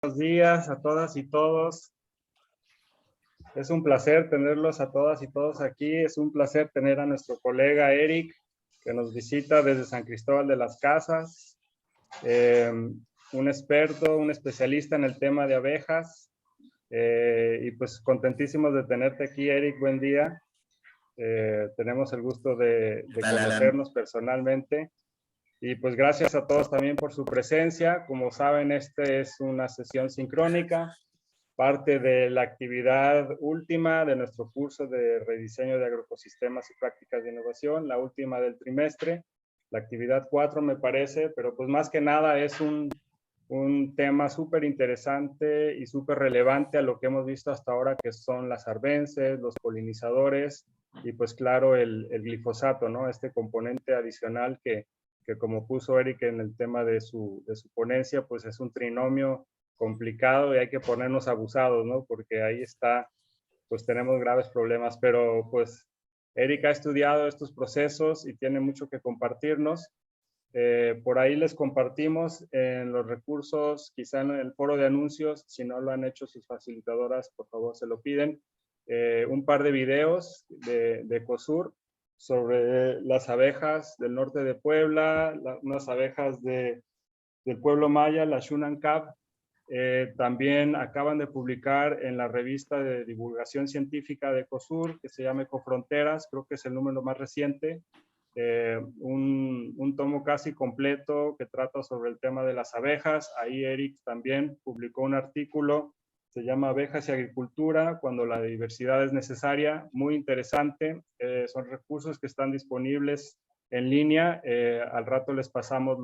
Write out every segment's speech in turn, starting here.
Buenos días a todas y todos. Es un placer tenerlos a todas y todos aquí. Es un placer tener a nuestro colega Eric, que nos visita desde San Cristóbal de las Casas. Un experto, un especialista en el tema de abejas. Y pues contentísimos de tenerte aquí, Eric. Buen día. Tenemos el gusto de conocernos personalmente. Y pues gracias a todos también por su presencia. Como saben, esta es una sesión sincrónica, parte de la actividad última de nuestro curso de rediseño de agroecosistemas y prácticas de innovación, la última del trimestre, la actividad 4 me parece, pero pues más que nada es un tema súper interesante y súper relevante a lo que hemos visto hasta ahora, que son las arbences, los polinizadores y pues claro el glifosato, ¿no? Este componente adicional que como puso Eric en el tema de su ponencia, pues es un trinomio complicado y hay que ponernos abusados, ¿no? Porque ahí está, pues tenemos graves problemas, pero pues Eric ha estudiado estos procesos y tiene mucho que compartirnos. Por ahí les compartimos en los recursos, quizá en el foro de anuncios, si no lo han hecho sus facilitadoras, por favor se lo piden, un par de videos de EcoSur sobre las abejas del norte de Puebla, unas abejas del pueblo maya, la Shunankab. También acaban de publicar en la revista de divulgación científica de EcoSur, que se llama Ecofronteras, creo que es el número más reciente, un tomo casi completo que trata sobre el tema de las abejas. Ahí Eric también publicó un artículo, se llama Abejas y Agricultura, cuando la diversidad es necesaria, muy interesante. Son recursos que están disponibles en línea. Al rato les pasamos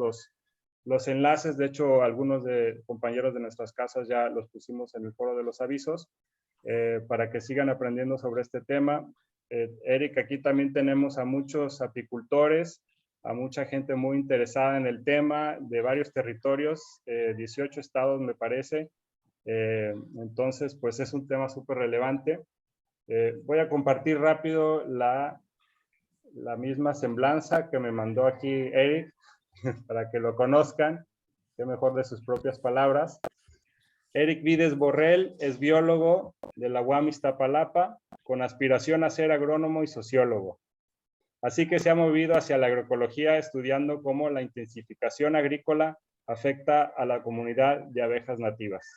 los enlaces. De hecho, algunos compañeros de nuestras casas ya los pusimos en el foro de los avisos para que sigan aprendiendo sobre este tema. Eric, aquí también tenemos a muchos apicultores, a mucha gente muy interesada en el tema de varios territorios, 18 estados me parece. Entonces, pues es un tema súper relevante. Voy a compartir rápido la misma semblanza que me mandó aquí Eric, para que lo conozcan, qué mejor de sus propias palabras. Eric Vides Borrell es biólogo de la UAM Iztapalapa, con aspiración a ser agrónomo y sociólogo. Así que se ha movido hacia la agroecología estudiando cómo la intensificación agrícola afecta a la comunidad de abejas nativas.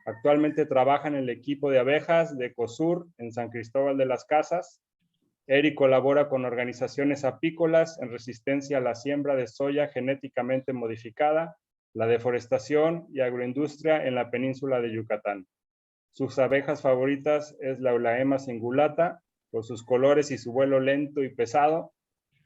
Actualmente trabaja en el equipo de abejas de EcoSur en San Cristóbal de las Casas. Eric colabora con organizaciones apícolas en resistencia a la siembra de soya genéticamente modificada, la deforestación y agroindustria en la península de Yucatán. Sus abejas favoritas es la Eulaema cingulata, por sus colores y su vuelo lento y pesado,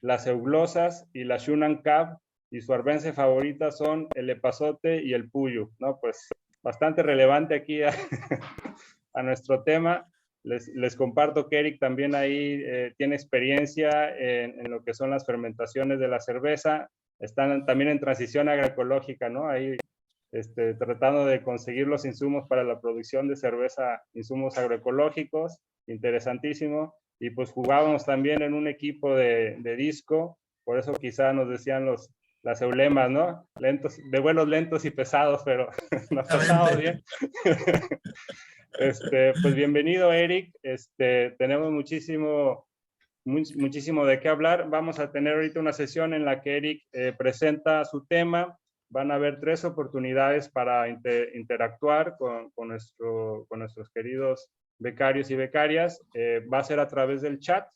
las euglosas y la Shunankab, y su arbense favorita son el epazote y el puyo, ¿no? Pues bastante relevante aquí a nuestro tema. Les comparto que Eric también ahí tiene experiencia en lo que son las fermentaciones de la cerveza. Están también en transición agroecológica, ¿no? Ahí tratando de conseguir los insumos para la producción de cerveza, insumos agroecológicos, interesantísimo. Y pues jugábamos también en un equipo de disco, por eso quizá nos decían las eulemas, ¿no? Lentos, de vuelos lentos y pesados, pero nos pasamos bien. Pues bienvenido, Eric. Tenemos muchísimo de qué hablar. Vamos a tener ahorita una sesión en la que Eric presenta su tema. Van a haber 3 oportunidades para interactuar con nuestros queridos becarios y becarias. Va a ser a través del chat.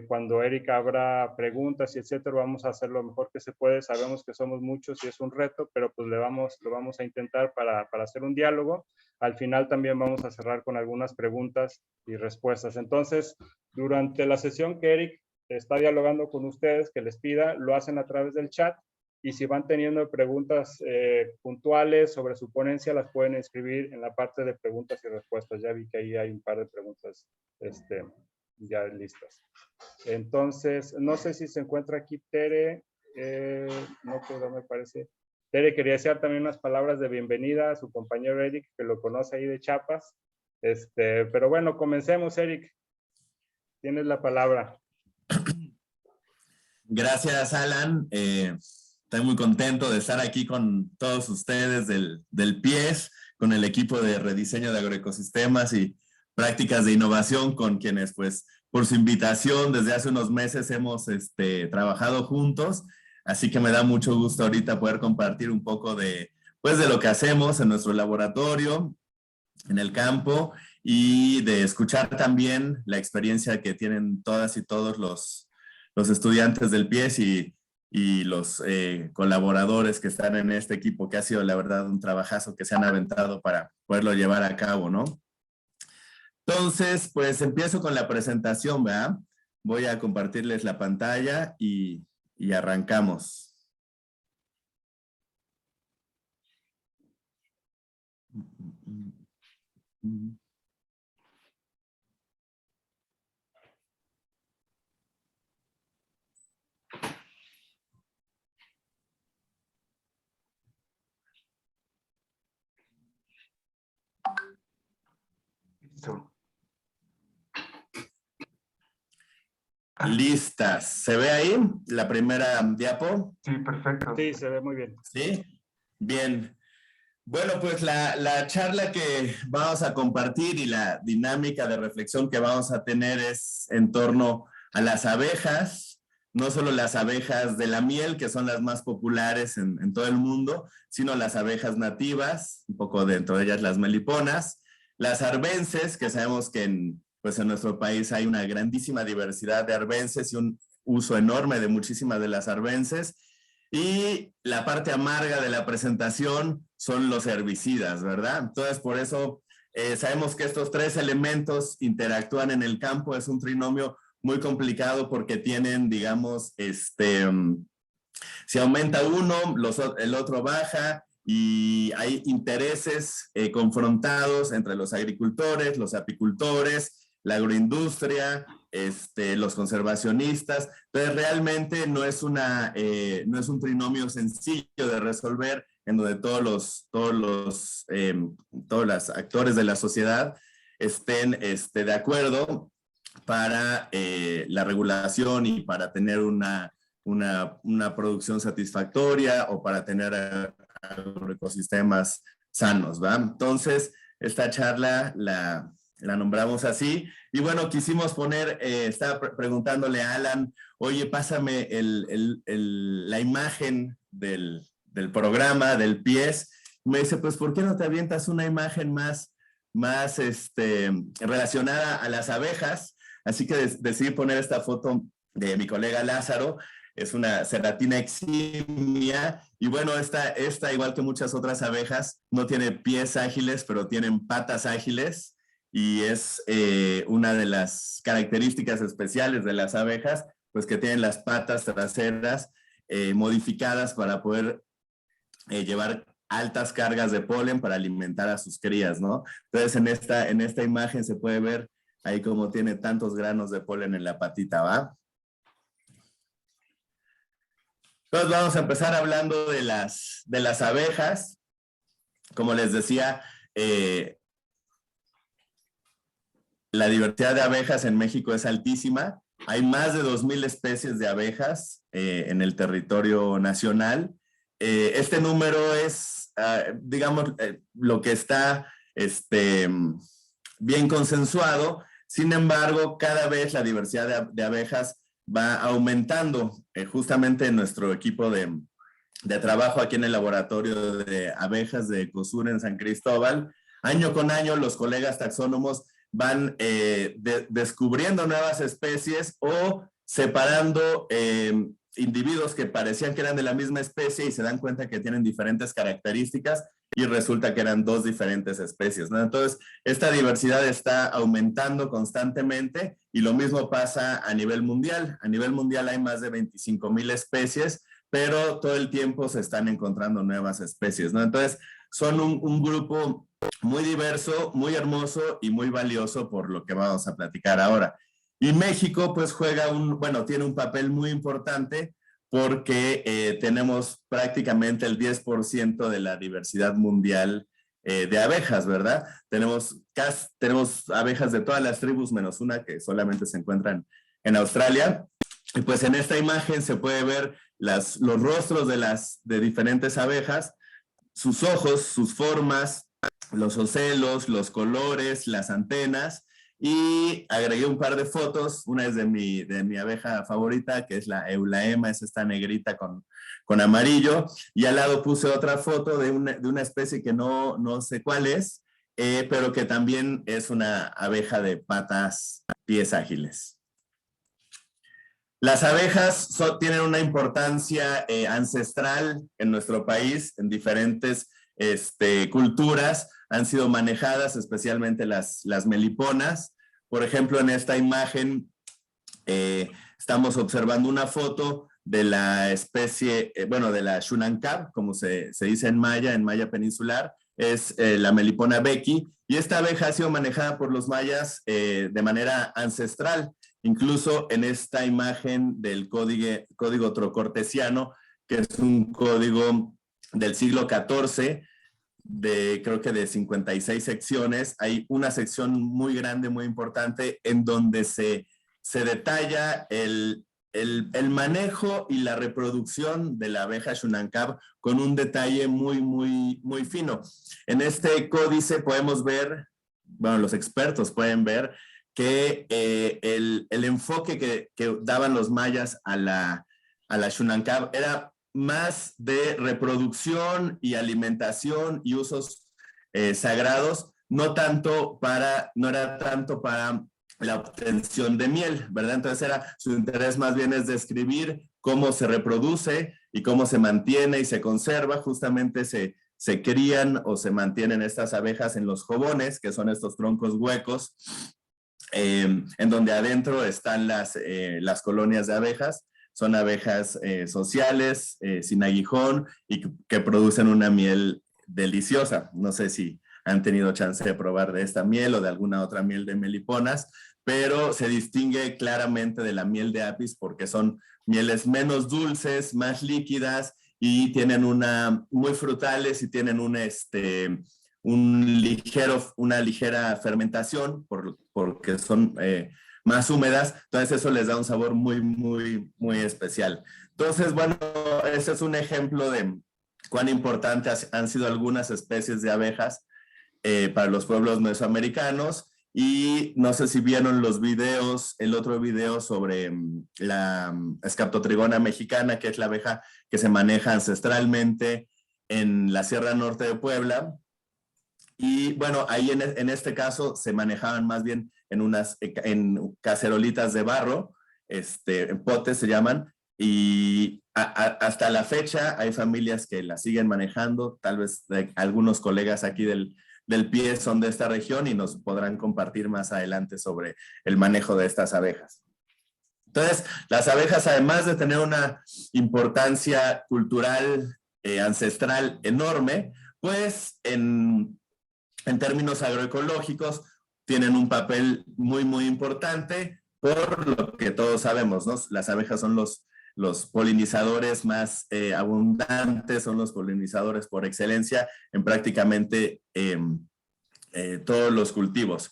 Cuando Eric abra preguntas y etcétera, vamos a hacer lo mejor que se puede. Sabemos que somos muchos y es un reto, pero pues lo vamos a intentar para hacer un diálogo. Al final también vamos a cerrar con algunas preguntas y respuestas. Entonces, durante la sesión que Eric está dialogando con ustedes, que les pida, lo hacen a través del chat. Y si van teniendo preguntas puntuales sobre su ponencia, las pueden escribir en la parte de preguntas y respuestas. Ya vi que ahí hay un par de preguntas ya listas. Entonces, no sé si se encuentra aquí Tere, no, pero me parece. Tere quería decir también unas palabras de bienvenida a su compañero Eric, que lo conoce ahí de Chiapas. Pero bueno, comencemos, Eric. Tienes la palabra. Gracias, Alan. Estoy muy contento de estar aquí con todos ustedes del PIES, con el equipo de rediseño de agroecosistemas y prácticas de innovación, con quienes, pues, por su invitación, desde hace unos meses hemos trabajado juntos. Así que me da mucho gusto ahorita poder compartir un poco de, pues, de lo que hacemos en nuestro laboratorio, en el campo, y de escuchar también la experiencia que tienen todas y todos los estudiantes del PIES y los colaboradores que están en este equipo, que ha sido la verdad un trabajazo que se han aventado para poderlo llevar a cabo, ¿no? Entonces, pues empiezo con la presentación, ¿verdad? Voy a compartirles la pantalla y arrancamos. Listas. ¿Se ve ahí la primera diapo? Sí, perfecto. Sí, se ve muy bien. ¿Sí? Bien. Bueno, pues la charla que vamos a compartir y la dinámica de reflexión que vamos a tener es en torno a las abejas, no solo las abejas de la miel, que son las más populares en todo el mundo, sino las abejas nativas, un poco dentro de ellas las meliponas, las arbences, que sabemos que pues en nuestro país hay una grandísima diversidad de arbences y un uso enorme de muchísimas de las arbences. Y la parte amarga de la presentación son los herbicidas, ¿verdad? Entonces, por eso sabemos que estos tres elementos interactúan en el campo. Es un trinomio muy complicado porque tienen, digamos, si aumenta uno, el otro baja, y hay intereses confrontados entre los agricultores, los apicultores, la agroindustria, los conservacionistas. Entonces, realmente no es un trinomio sencillo de resolver, en donde todos los actores de la sociedad estén de acuerdo para la regulación y para tener una producción satisfactoria o para tener agroecosistemas sanos, ¿va? Entonces, esta charla la nombramos así. Y bueno, quisimos poner, estaba preguntándole a Alan, oye, pásame la imagen del programa, del PIES. Me dice, pues, ¿por qué no te avientas una imagen más relacionada a las abejas? Así que decidí poner esta foto de mi colega Lázaro. Es una Cerratina eximia, y bueno, esta, igual que muchas otras abejas, no tiene pies ágiles, pero tienen patas ágiles, y es una de las características especiales de las abejas, pues que tienen las patas traseras modificadas para poder llevar altas cargas de polen para alimentar a sus crías, ¿no? Entonces, en esta imagen se puede ver ahí cómo tiene tantos granos de polen en la patita, ¿va? Entonces vamos a empezar hablando de las abejas. Como les decía, la diversidad de abejas en México es altísima. Hay más de 2,000 especies de abejas en el territorio nacional. Este número es, digamos, lo que está bien consensuado. Sin embargo, cada vez la diversidad de abejas va aumentando. Justamente en nuestro equipo de trabajo aquí en el laboratorio de abejas de Ecosur en San Cristóbal, año con año los colegas taxónomos van descubriendo nuevas especies o separando individuos que parecían que eran de la misma especie y se dan cuenta que tienen diferentes características y resulta que eran dos diferentes especies, ¿no? Entonces, esta diversidad está aumentando constantemente y lo mismo pasa a nivel mundial. A nivel mundial hay más de 25,000 especies, pero todo el tiempo se están encontrando nuevas especies, ¿no? Entonces, son un grupo muy diverso, muy hermoso y muy valioso por lo que vamos a platicar ahora. Y México, pues, tiene un papel muy importante porque tenemos prácticamente el 10% de la diversidad mundial de abejas, ¿verdad? Tenemos abejas de todas las tribus, menos una que solamente se encuentran en Australia. Y pues en esta imagen se puede ver los rostros de diferentes abejas, sus ojos, sus formas, los ocelos, los colores, las antenas, y agregué un par de fotos. Una es de mi abeja favorita, que es la Eulaema, es esta negrita con amarillo, y al lado puse otra foto de una especie que no sé cuál es, pero que también es una abeja de pies ágiles. Las abejas tienen una importancia ancestral en nuestro país, en diferentes culturas. Han sido manejadas, especialmente las meliponas. Por ejemplo, en esta imagen estamos observando una foto de la especie, de la Shunankab, como se dice en maya peninsular. Es la melipona becky, y esta abeja ha sido manejada por los mayas de manera ancestral. Incluso en esta imagen del código trocortesiano, que es un código del siglo XIV, creo que de 56 secciones, hay una sección muy grande, muy importante, en donde se detalla el manejo y la reproducción de la abeja Shunankab con un detalle muy, muy, muy fino. En este códice podemos ver, los expertos pueden ver, que el enfoque que daban los mayas a la Shunankab era más de reproducción y alimentación y usos sagrados, no era tanto para la obtención de miel, ¿verdad? Entonces su interés más bien es describir cómo se reproduce y cómo se mantiene y se conserva. Justamente se crían o se mantienen estas abejas en los jobones, que son estos troncos huecos, en donde adentro están las colonias de abejas. Son abejas sociales, sin aguijón, y que producen una miel deliciosa. No sé si han tenido chance de probar de esta miel o de alguna otra miel de meliponas, pero se distingue claramente de la miel de apis porque son mieles menos dulces, más líquidas, y tienen muy frutales, y tienen una ligera fermentación porque son más húmedas. Entonces eso les da un sabor muy, muy, muy especial. Entonces, ese es un ejemplo de cuán importantes han sido algunas especies de abejas para los pueblos mesoamericanos. Y no sé si vieron el otro video sobre la Scaptotrigona mexicana, que es la abeja que se maneja ancestralmente en la Sierra Norte de Puebla. Y ahí en este caso se manejaban más bien en cacerolitas de barro, en potes se llaman, y hasta la fecha hay familias que la siguen manejando. Tal vez algunos colegas aquí del pie son de esta región y nos podrán compartir más adelante sobre el manejo de estas abejas. Entonces, las abejas, además de tener una importancia cultural, ancestral enorme, pues en términos agroecológicos tienen un papel muy, muy importante, por lo que todos sabemos, ¿no? Las abejas son los polinizadores más abundantes, son los polinizadores por excelencia en prácticamente todos los cultivos.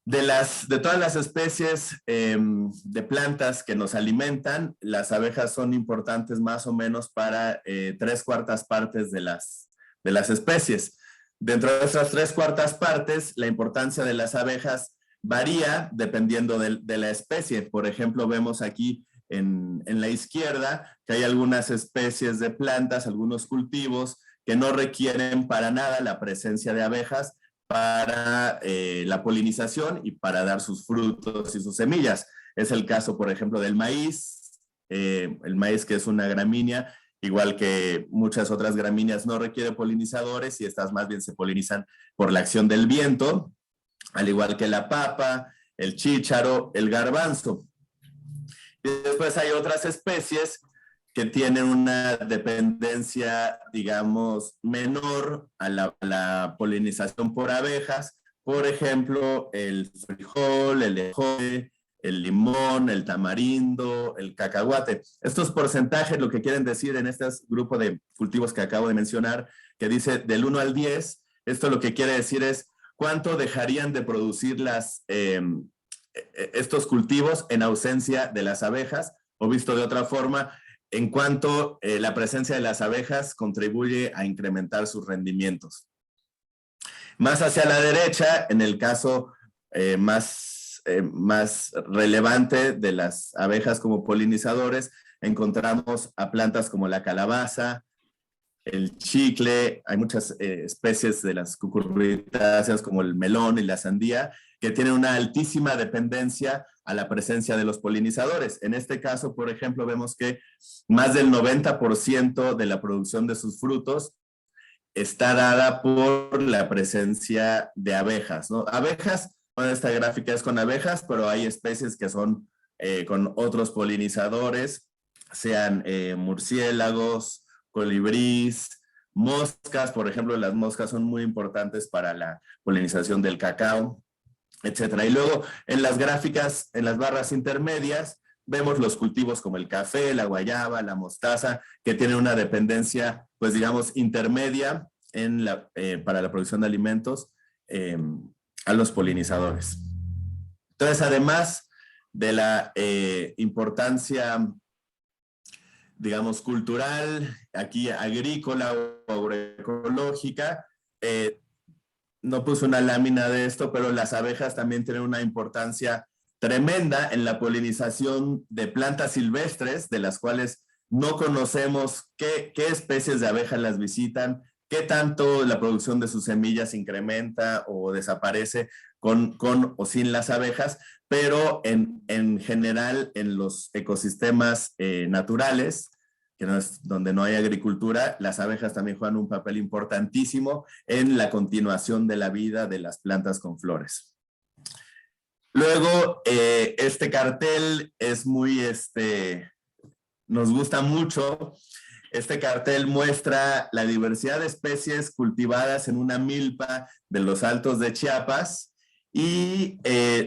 De todas las especies de plantas que nos alimentan, las abejas son importantes más o menos para 3/4 partes de las especies. Dentro de esas 3/4 partes, la importancia de las abejas varía dependiendo de la especie. Por ejemplo, vemos aquí en la izquierda que hay algunas especies de plantas, algunos cultivos que no requieren para nada la presencia de abejas para la polinización y para dar sus frutos y sus semillas. Es el caso, por ejemplo, del maíz. El maíz, que es una gramínea, igual que muchas otras gramíneas, no requiere polinizadores, y estas más bien se polinizan por la acción del viento, al igual que la papa, el chícharo, el garbanzo. Y después hay otras especies que tienen una dependencia, digamos, menor a la polinización por abejas. Por ejemplo, el frijol, el ejote, el limón, el tamarindo, el cacahuate. Estos porcentajes lo que quieren decir en este grupo de cultivos que acabo de mencionar, que dice del 1 al 10, esto lo que quiere decir es cuánto dejarían de producir estos cultivos en ausencia de las abejas, o visto de otra forma, en cuanto la presencia de las abejas contribuye a incrementar sus rendimientos. Más hacia la derecha, en el caso más relevante de las abejas como polinizadores, encontramos a plantas como la calabaza, el chicle, hay muchas especies de las cucurbitáceas como el melón y la sandía que tienen una altísima dependencia a la presencia de los polinizadores. En este caso, por ejemplo, vemos que más del 90% de la producción de sus frutos está dada por la presencia de abejas, ¿no? Abejas, bueno, esta gráfica es con abejas, pero hay especies que son con otros polinizadores, sean murciélagos, colibrís, moscas. Por ejemplo, las moscas son muy importantes para la polinización del cacao, etcétera. Y luego en las gráficas, en las barras intermedias, vemos los cultivos como el café, la guayaba, la mostaza, que tienen una dependencia, pues digamos, intermedia para la producción de alimentos a los polinizadores. Entonces, además de la importancia, digamos, cultural, aquí agrícola o agroecológica, no puse una lámina de esto, pero las abejas también tienen una importancia tremenda en la polinización de plantas silvestres, de las cuales no conocemos qué especies de abejas las visitan, qué tanto la producción de sus semillas incrementa o desaparece con o sin las abejas, pero en general en los ecosistemas naturales, que no es, donde no hay agricultura, las abejas también juegan un papel importantísimo en la continuación de la vida de las plantas con flores. Luego, este cartel es muy, nos gusta mucho. Este cartel muestra la diversidad de especies cultivadas en una milpa de los Altos de Chiapas y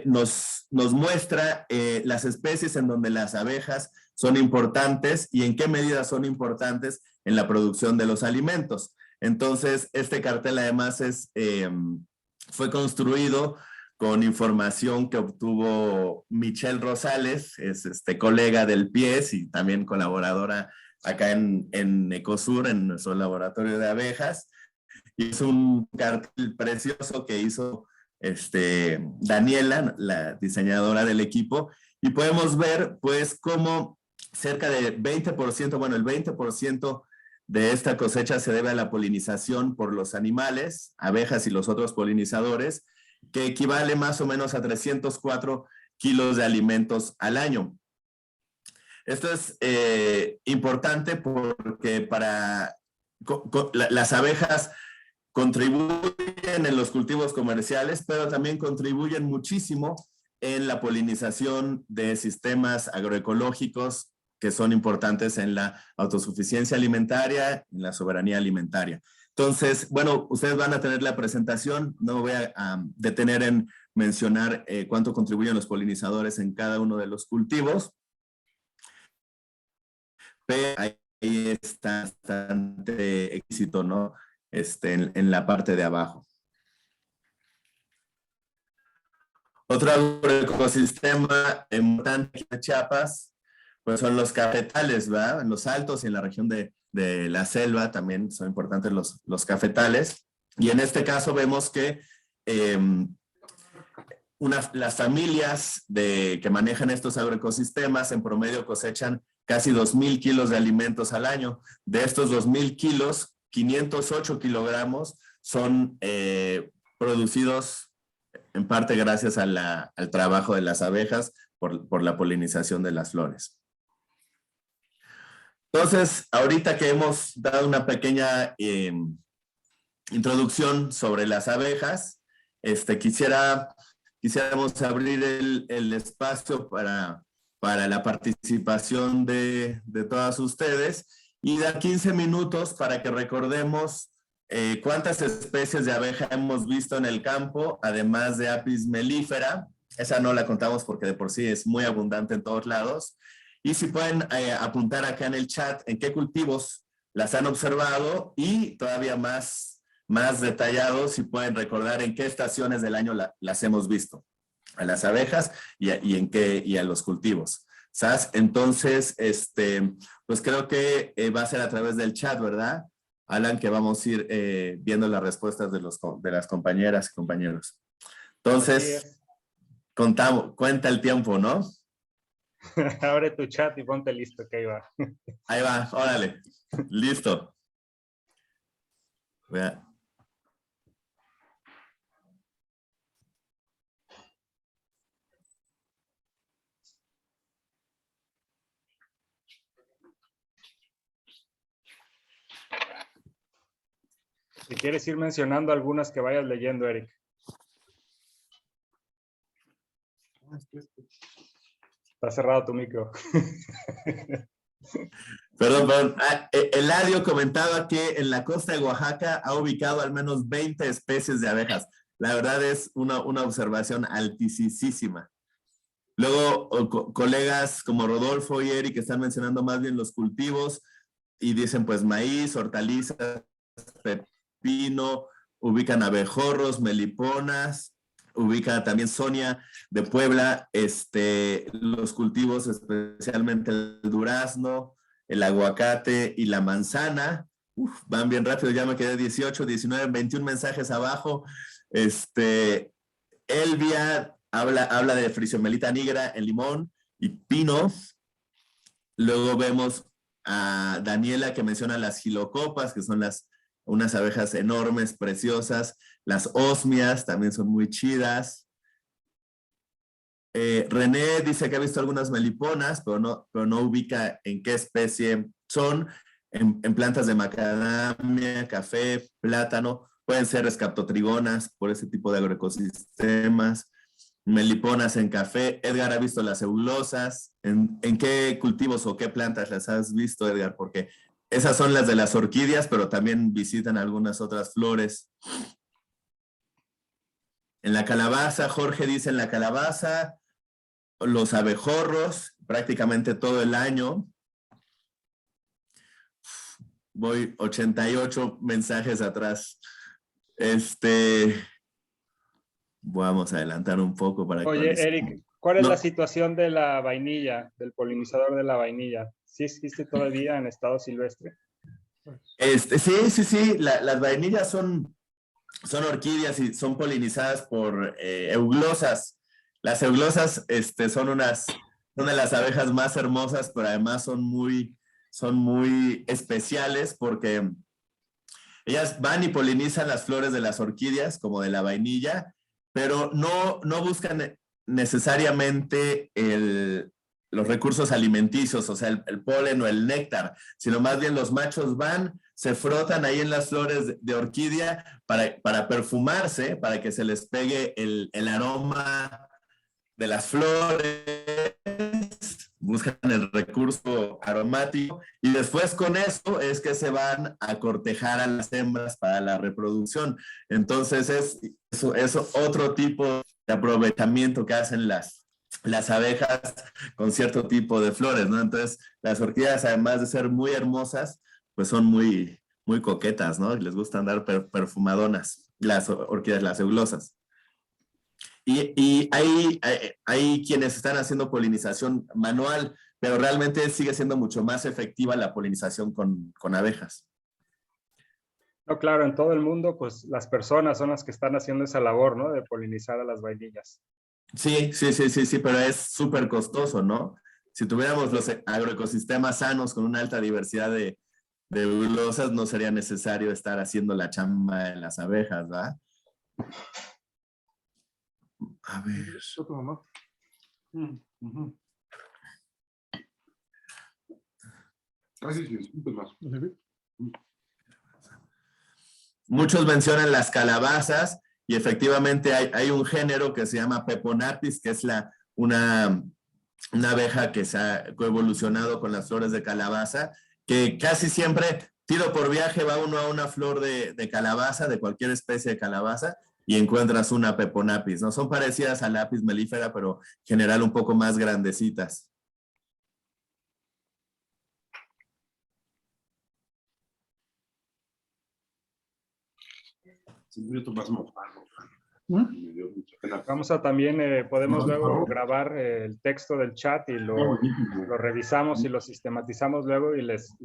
nos muestra las especies en donde las abejas son importantes y en qué medida son importantes en la producción de los alimentos. Entonces, este cartel además fue construido con información que obtuvo Michelle Rosales, es colega del PIES y también colaboradora acá en Ecosur, en nuestro laboratorio de abejas. Y es un cartel precioso que hizo Daniela, la diseñadora del equipo, y podemos ver pues cómo cerca del 20%, bueno, el 20% de esta cosecha se debe a la polinización por los animales, abejas y los otros polinizadores, que equivale más o menos a 304 kilos de alimentos al año. Esto es importante porque las abejas contribuyen en los cultivos comerciales, pero también contribuyen muchísimo en la polinización de sistemas agroecológicos que son importantes en la autosuficiencia alimentaria, en la soberanía alimentaria. Entonces, bueno, ustedes van a tener la presentación, no me voy a detener en mencionar cuánto contribuyen los polinizadores en cada uno de los cultivos, pero ahí está bastante éxito, ¿no? En la parte de abajo. Otro agroecosistema importante de Chiapas, pues son los cafetales, ¿verdad? En los Altos y en la región de la selva también son importantes los cafetales. Y en este caso vemos que las familias que manejan estos agroecosistemas en promedio cosechan casi 2,000 kilos de alimentos al año. De estos 2,000 kilos, 508 kilogramos son producidos en parte gracias al trabajo de las abejas por la polinización de las flores. Entonces, ahorita que hemos dado una pequeña introducción sobre las abejas, quisiéramos abrir el espacio para la participación de todas ustedes y dar 15 minutos para que recordemos cuántas especies de abeja hemos visto en el campo, además de Apis mellifera. Esa no la contamos porque de por sí es muy abundante en todos lados. Y si pueden apuntar acá en el chat en qué cultivos las han observado y todavía más detallado si pueden recordar en qué estaciones del año las hemos visto, a las abejas y a los cultivos. ¿sabes? Entonces, pues creo que va a ser a través del chat, ¿verdad? Alan, que vamos a ir viendo las respuestas de las compañeras y compañeros. Entonces, cuenta el tiempo, ¿no? Abre tu chat y ponte listo, que ahí va. Ahí va, órale. Listo. Vea. Si quieres ir mencionando algunas que vayas leyendo, Eric. Está cerrado tu micro. Perdón. Eladio comentaba que en la costa de Oaxaca ha ubicado al menos 20 especies de abejas. La verdad es una observación altísima. Luego, colegas como Rodolfo y Eric están mencionando más bien los cultivos y dicen pues maíz, hortalizas, pepino, ubican abejorros, meliponas, ubica también Sonia de Puebla, los cultivos, especialmente el durazno, el aguacate y la manzana. Van bien rápido, ya me quedé 18, 19, 21 mensajes abajo. Elvia habla de frisiomelita nigra en limón y pino. Luego vemos a Daniela que menciona las gilocopas, que son unas abejas enormes, preciosas. Las osmias también son muy chidas. René dice que ha visto algunas meliponas, pero no ubica en qué especie son. En plantas de macadamia, café, plátano. Pueden ser escaptotrigonas por ese tipo de agroecosistemas. Meliponas en café. Edgar ha visto las eulosas. ¿En qué cultivos o qué plantas las has visto, Edgar? Porque esas son las de las orquídeas, pero también visitan algunas otras flores. En la calabaza, Jorge dice en la calabaza, los abejorros, prácticamente todo el año. Voy 88 mensajes atrás. Vamos a adelantar un poco para Oye, actualizar. Eric, ¿cuál es la No, situación de la vainilla, del polinizador de la vainilla? ¿Sí existe todavía en estado silvestre? sí. Las vainillas son orquídeas y son polinizadas por euglosas. Las euglosas son de las abejas más hermosas, pero además son muy especiales porque ellas van y polinizan las flores de las orquídeas, como de la vainilla, pero no buscan necesariamente los recursos alimenticios, o sea, el polen o el néctar, sino más bien los machos van, se frotan ahí en las flores de orquídea para perfumarse, para que se les pegue el aroma de las flores, buscan el recurso aromático y después con eso es que se van a cortejar a las hembras para la reproducción. Entonces es otro tipo de aprovechamiento que hacen las abejas con cierto tipo de flores, ¿no? Entonces las orquídeas, además de ser muy hermosas, pues son muy coquetas, ¿no? Les gusta andar perfumadonas, las orquídeas, las eulosas. Y hay quienes están haciendo polinización manual, pero realmente sigue siendo mucho más efectiva la polinización con abejas. No, claro, en todo el mundo, pues las personas son las que están haciendo esa labor, ¿no? De polinizar a las vainillas. Sí, pero es súper costoso, ¿no? Si tuviéramos los agroecosistemas sanos con una alta diversidad de eulosas, no sería necesario estar haciendo la chamba en las abejas, ¿verdad? A ver. Muchos mencionan las calabazas y efectivamente hay un género que se llama Peponapis, que es una abeja que se ha coevolucionado con las flores de calabaza, que casi siempre, tiro por viaje, va uno a una flor de calabaza, de cualquier especie de calabaza, y encuentras una Peponapis, ¿no? Son parecidas a la Apis mellifera, pero en general un poco más grandecitas. Me dio mucha pena. Vamos a también, podemos luego grabar el texto del chat y lo revisamos y lo sistematizamos luego y les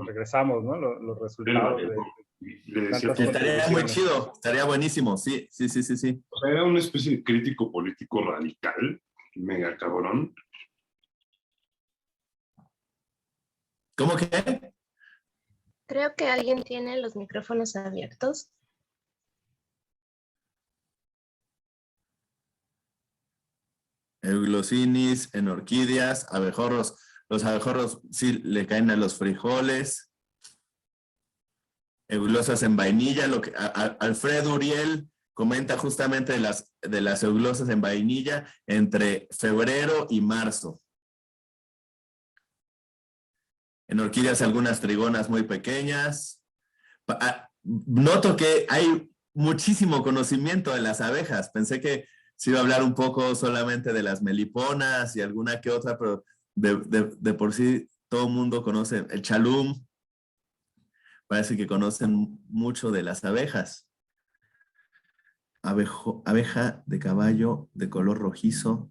regresamos, ¿no? Los resultados de Le decía, tantas Estaría muy contribuciones. chido, estaría buenísimo, sí. o sea, era una especie de crítico político radical, mega cabrón. ¿Cómo que? Creo que alguien tiene los micrófonos abiertos. Euglossinis, en orquídeas, abejorros. Los abejorros sí le caen a los frijoles. Euglossas en vainilla. Alfredo Uriel comenta justamente de las euglossas en vainilla entre febrero y marzo. En orquídeas algunas trigonas muy pequeñas. Noto que hay muchísimo conocimiento de las abejas. Pensé que se iba a hablar un poco solamente de las meliponas y alguna que otra, pero de por sí todo el mundo conoce el chalum. Parece que conocen mucho de las abejas. Abeja de caballo de color rojizo.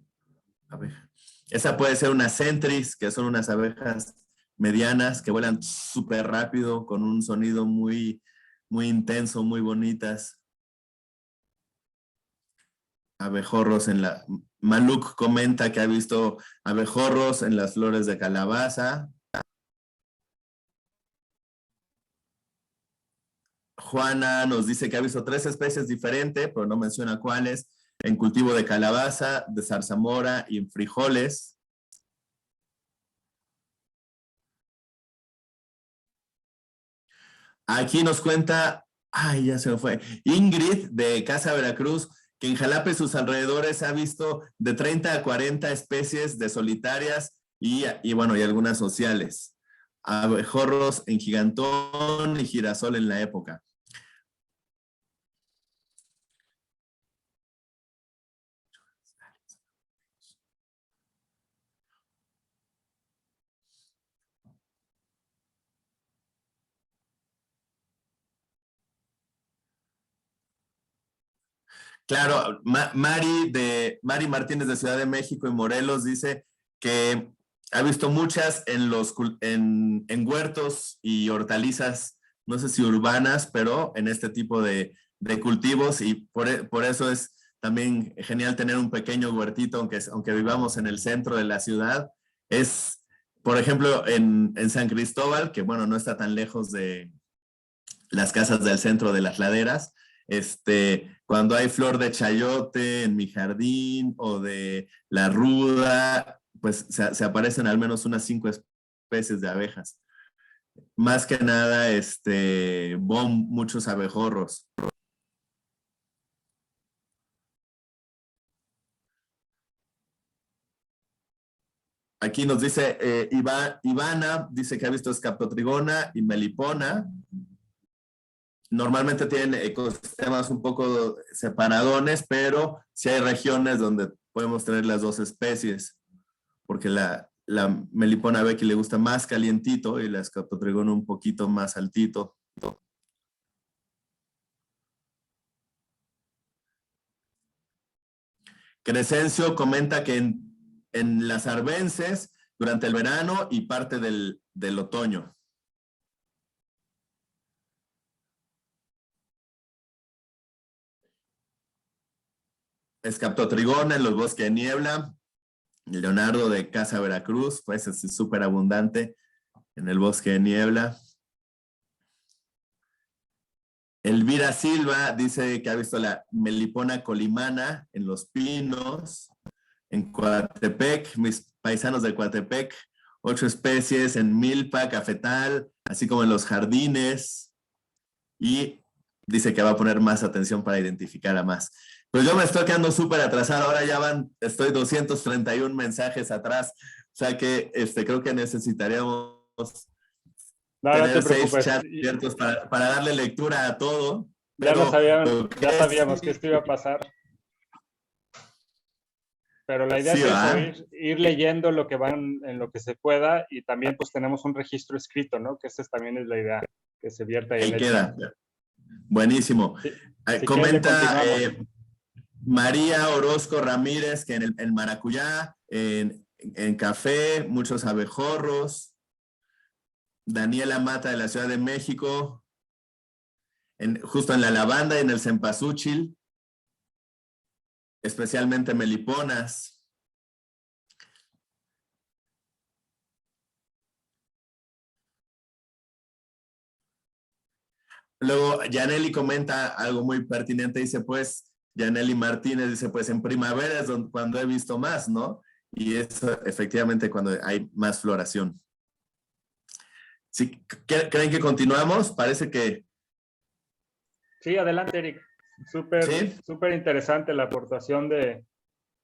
Abeja. Esa puede ser una centris, que son unas abejas medianas que vuelan súper rápido con un sonido muy, muy intenso, muy bonitas. Abejorros en la... Maluk comenta que ha visto abejorros en las flores de calabaza. Juana nos dice que ha visto 3 especies diferentes, pero no menciona cuáles, en cultivo de calabaza, de zarzamora y en frijoles. Aquí nos cuenta, ay, ya se me fue, Ingrid de Casa Veracruz, que en Jalapa y sus alrededores ha visto de 30 a 40 especies de solitarias y bueno, y algunas sociales. Abejorros en gigantón y girasol en la época. Claro, Mari Martínez de Ciudad de México y Morelos dice que ha visto muchas en huertos y hortalizas, no sé si urbanas, pero en este tipo de cultivos y por eso es también genial tener un pequeño huertito, aunque vivamos en el centro de la ciudad. Es, por ejemplo, en San Cristóbal, que bueno, no está tan lejos de las casas del centro de las laderas, cuando hay flor de chayote en mi jardín o de la ruda, pues se aparecen al menos unas 5 especies de abejas. Más que nada, muchos abejorros. Aquí nos dice Ivana, dice que ha visto escaptotrigona y melipona. Normalmente tienen ecosistemas un poco separadones, pero sí hay regiones donde podemos tener las 2 especies, porque la melipona becky le gusta más calientito y la escaptotrigona un poquito más altito. Crescencio comenta que en las arbences durante el verano y parte del otoño. Escaptotrigona en los bosques de niebla. Leonardo de Casa Veracruz, pues es súper abundante en el bosque de niebla. Elvira Silva dice que ha visto la melipona colimana en Los Pinos. En Coatepec, mis paisanos de Coatepec, 8 especies en milpa, cafetal, así como en los jardines. Y dice que va a poner más atención para identificar a más. Pues yo me estoy quedando súper atrasado. Ahora ya estoy 231 mensajes atrás. O sea que creo que necesitaríamos tener 6 chats abiertos para darle lectura a todo. Pero ya sabíamos que esto iba a pasar. Pero la idea es ir leyendo lo que van en lo que se pueda y también pues tenemos un registro escrito, ¿no? Que esa también es la idea, que se vierta ahí. Ahí queda. Buenísimo. Si comenta María Orozco Ramírez, que en el maracuyá, en café, muchos abejorros. Daniela Mata de la Ciudad de México, justo en la lavanda y en el cempasúchil, especialmente meliponas. Luego, Yaneli comenta algo muy pertinente, dice, pues, Yaneli Martínez dice, pues, en primavera es cuando he visto más, ¿no? Y eso, efectivamente, cuando hay más floración. ¿Sí? ¿Creen que continuamos? Parece que... Sí, adelante, Eric. Súper, ¿Sí? súper interesante la aportación de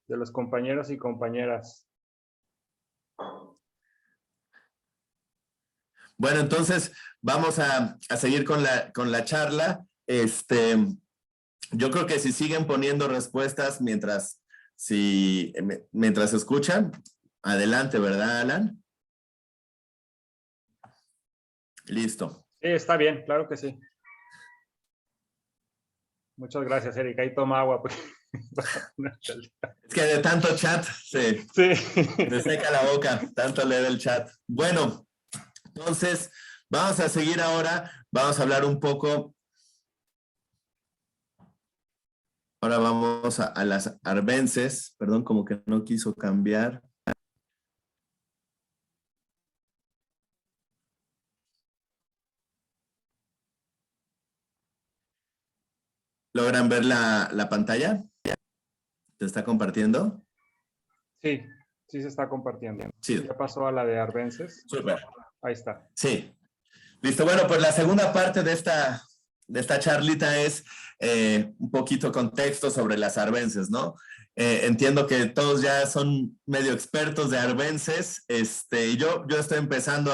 los compañeros y compañeras. Bueno, entonces vamos a seguir con la charla. Yo creo que si siguen poniendo respuestas mientras escuchan, adelante, ¿verdad, Alan? Listo. Sí, está bien, claro que sí. Muchas gracias, Erika. Ahí toma agua. Pues. Es que de tanto chat se seca la boca, tanto leer el chat. Bueno, entonces vamos a seguir ahora. Vamos a hablar un poco. Ahora vamos a las arbences. Perdón, como que no quiso cambiar. ¿Logran ver la pantalla? ¿Te está compartiendo? Sí, sí se está compartiendo. Sí. Ya pasó a la de arbences. Súper. Ahí está. Sí. Listo. Bueno, pues la segunda parte de esta charlita es un poquito contexto sobre las arbences, ¿no? Entiendo que todos ya son medio expertos de arbences. Yo estoy empezando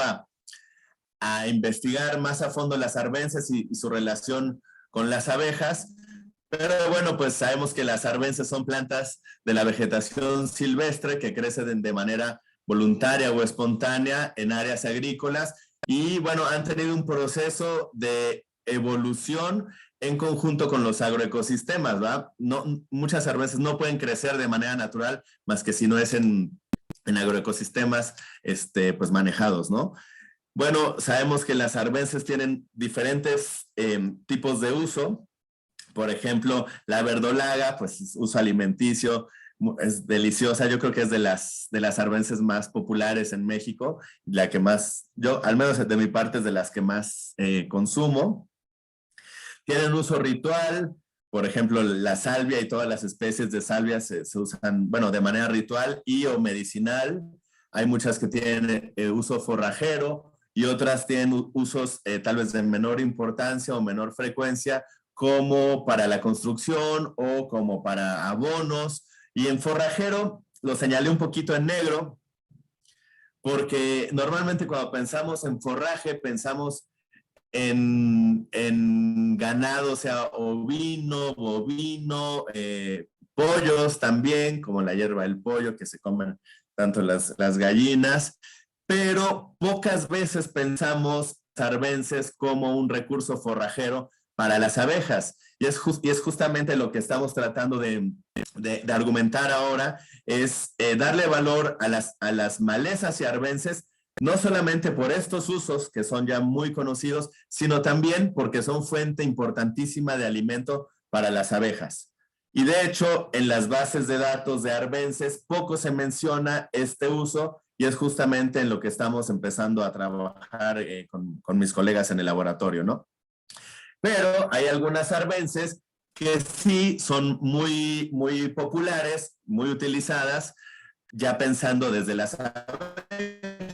a investigar más a fondo las arbences y su relación con las abejas. Pero bueno, pues sabemos que las arbences son plantas de la vegetación silvestre que crecen de manera voluntaria o espontánea en áreas agrícolas y bueno, han tenido un proceso de evolución en conjunto con los agroecosistemas, ¿va? Muchas arbences no pueden crecer de manera natural más que si no es en agroecosistemas pues manejados, ¿no? Bueno, sabemos que las arbences tienen diferentes tipos de uso. Por ejemplo, la verdolaga, pues es uso alimenticio, es deliciosa. Yo creo que es de las arbences más populares en México, la que más, yo al menos de mi parte es de las que más consumo. Tienen uso ritual, por ejemplo, la salvia y todas las especies de salvia se usan, bueno, de manera ritual y o medicinal. Hay muchas que tienen uso forrajero y otras tienen usos tal vez de menor importancia o menor frecuencia, como para la construcción o como para abonos. Y en forrajero lo señalé un poquito en negro, porque normalmente cuando pensamos en forraje, pensamos en ganado, sea ovino, bovino, pollos también, como la hierba del pollo, que se comen tanto las gallinas, pero pocas veces pensamos arbences como un recurso forrajero para las abejas. Y es justamente lo que estamos tratando de argumentar ahora, es darle valor a las malezas y arbences, no solamente por estos usos que son ya muy conocidos, sino también porque son fuente importantísima de alimento para las abejas. Y de hecho, en las bases de datos de arbences poco se menciona este uso y es justamente en lo que estamos empezando a trabajar con mis colegas en el laboratorio, ¿no? Pero hay algunas arbences que sí son muy, muy populares, muy utilizadas, ya pensando desde las abejas.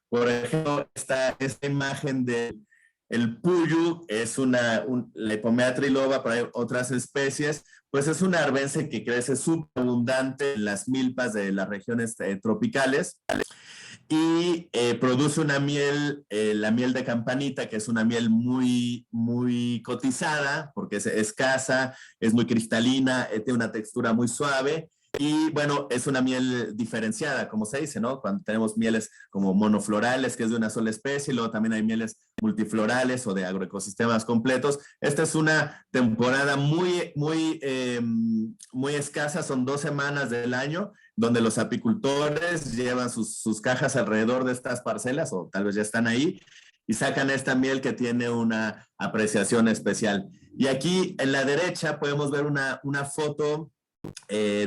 Por ejemplo, esta imagen del puyu es la Lepomea triloba, pero hay otras especies, pues es una arbense que crece súper abundante en las milpas de las regiones tropicales y produce una miel, la miel de campanita, que es una miel muy, muy cotizada porque es escasa, es muy cristalina, tiene una textura muy suave Y bueno, es una miel diferenciada, como se dice, ¿no? Cuando tenemos mieles como monoflorales, que es de una sola especie, y luego también hay mieles multiflorales o de agroecosistemas completos. Esta es una temporada muy escasa, son 2 semanas del año, donde los apicultores llevan sus cajas alrededor de estas parcelas, o tal vez ya están ahí, y sacan esta miel que tiene una apreciación especial. Y aquí en la derecha podemos ver una foto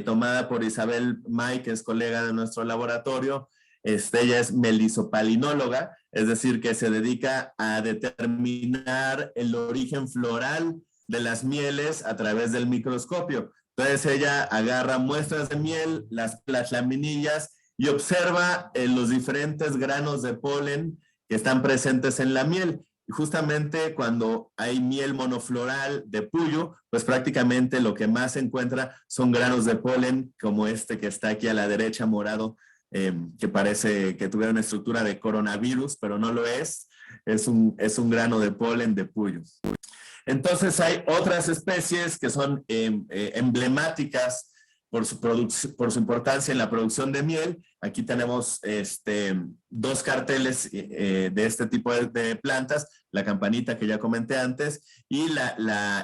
tomada por Isabel May, que es colega de nuestro laboratorio. Ella es melisopalinóloga, es decir, que se dedica a determinar el origen floral de las mieles a través del microscopio. Entonces ella agarra muestras de miel, las laminillas, y observa los diferentes granos de polen que están presentes en la miel. Y justamente cuando hay miel monofloral de puyo, pues prácticamente lo que más se encuentra son granos de polen, como este que está aquí a la derecha, morado, que parece que tuviera una estructura de coronavirus, pero no lo es. Es un grano de polen de puyo. Entonces hay otras especies que son emblemáticas por su importancia en la producción de miel. Aquí tenemos 2 carteles de este tipo de plantas, la campanita que ya comenté antes, y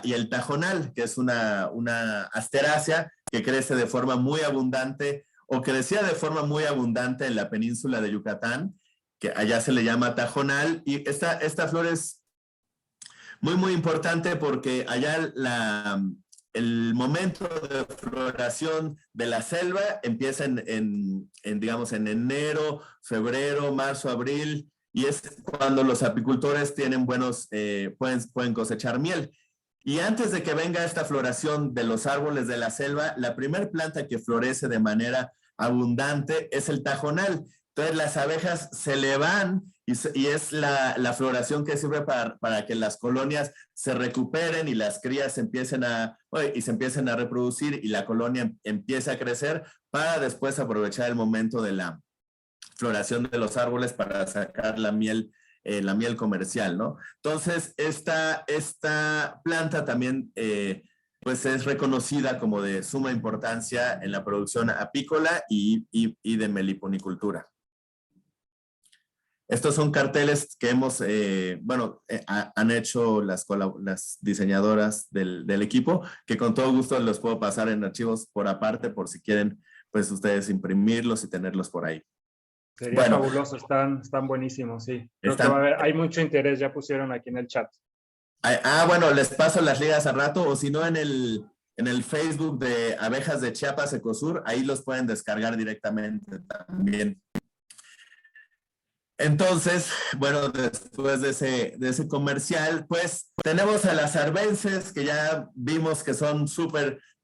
el tajonal, que es una asterácea que crece de forma muy abundante, o crecía de forma muy abundante en la península de Yucatán, que allá se le llama tajonal, y esta flor es muy importante porque allá el momento de floración de la selva empieza digamos, en enero, febrero, marzo, abril, y es cuando los apicultores tienen pueden cosechar miel. Y antes de que venga esta floración de los árboles de la selva, la primera planta que florece de manera abundante es el tajonal. Entonces las abejas se le van y es la floración que sirve para que las colonias se recuperen y las crías se empiecen a reproducir y la colonia empiece a crecer, para después aprovechar el momento de la floración de los árboles para sacar la miel comercial, ¿no? Entonces, esta planta también pues es reconocida como de suma importancia en la producción apícola y de meliponicultura. Estos son carteles que han hecho las diseñadoras del equipo, que con todo gusto los puedo pasar en archivos por aparte, por si quieren, pues ustedes imprimirlos y tenerlos por ahí. Sería fabuloso, están buenísimos, sí. Creo que hay mucho interés, ya pusieron aquí en el chat. Bueno, les paso las ligas al rato, o si no en el Facebook de Abejas de Chiapas Ecosur, ahí los pueden descargar directamente también. Entonces, bueno, después de ese comercial, pues tenemos a las arbences, que ya vimos que son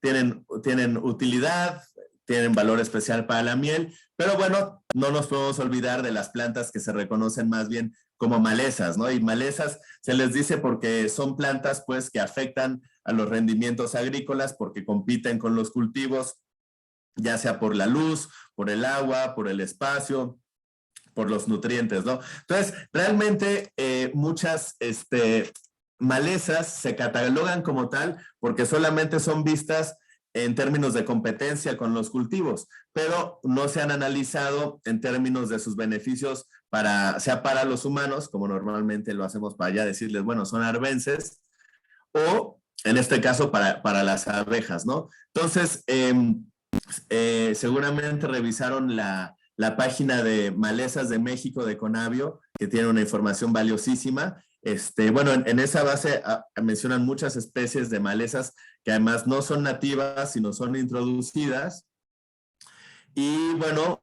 tienen utilidad, tienen valor especial para la miel, pero bueno, no nos podemos olvidar de las plantas que se reconocen más bien como malezas, ¿no? Y malezas se les dice porque son plantas, pues, que afectan a los rendimientos agrícolas porque compiten con los cultivos, ya sea por la luz, por el agua, por el espacio, por los nutrientes, ¿no? Entonces, realmente muchas malezas se catalogan como tal porque solamente son vistas en términos de competencia con los cultivos, pero no se han analizado en términos de sus beneficios sea para los humanos, como normalmente lo hacemos para ya decirles, bueno, son arbences, o en este caso para las abejas, ¿no? Entonces, seguramente revisaron la página de Malezas de México de Conavio, que tiene una información valiosísima. Bueno, en esa base mencionan muchas especies de malezas que además no son nativas, sino son introducidas. Y bueno,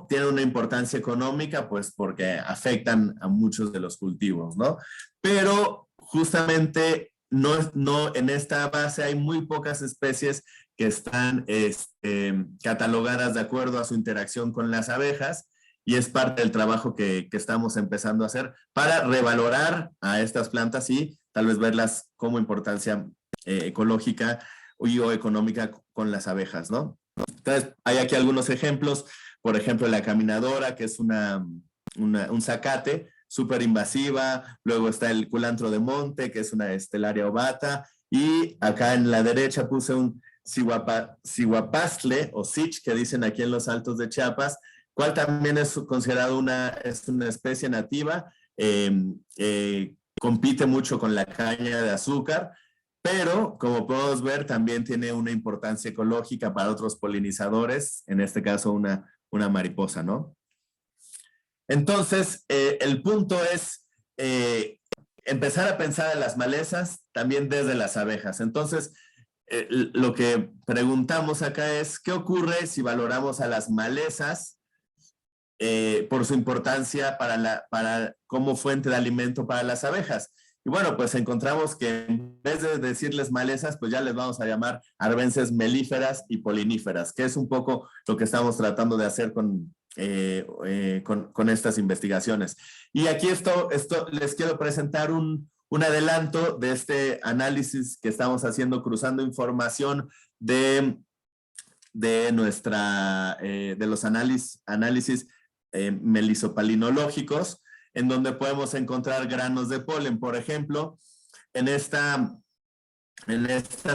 tienen una importancia económica, pues porque afectan a muchos de los cultivos, ¿no? Pero justamente en esta base hay muy pocas especies que están catalogadas de acuerdo a su interacción con las abejas, y es parte del trabajo que estamos empezando a hacer para revalorar a estas plantas y tal vez verlas como importancia ecológica o económica con las abejas, ¿no? Entonces, hay aquí algunos ejemplos, por ejemplo, la caminadora, que es un zacate súper invasiva. Luego está el culantro de monte, que es una Estelaria ovata, y acá en la derecha puse Cihuapastle o sich, que dicen aquí en los Altos de Chiapas, cual también es considerado una especie nativa, compite mucho con la caña de azúcar, pero como podemos ver también tiene una importancia ecológica para otros polinizadores, en este caso una mariposa, ¿no? Entonces, el punto es empezar a pensar en las malezas también desde las abejas. Entonces, lo que preguntamos acá es, ¿qué ocurre si valoramos a las malezas por su importancia como fuente de alimento para las abejas? Y bueno, pues encontramos que en vez de decirles malezas, pues ya les vamos a llamar arbences melíferas y poliníferas, que es un poco lo que estamos tratando de hacer con estas investigaciones. Y aquí les quiero presentar un adelanto de este análisis que estamos haciendo, cruzando información de los análisis melisopalinológicos, en donde podemos encontrar granos de polen. Por ejemplo, en esta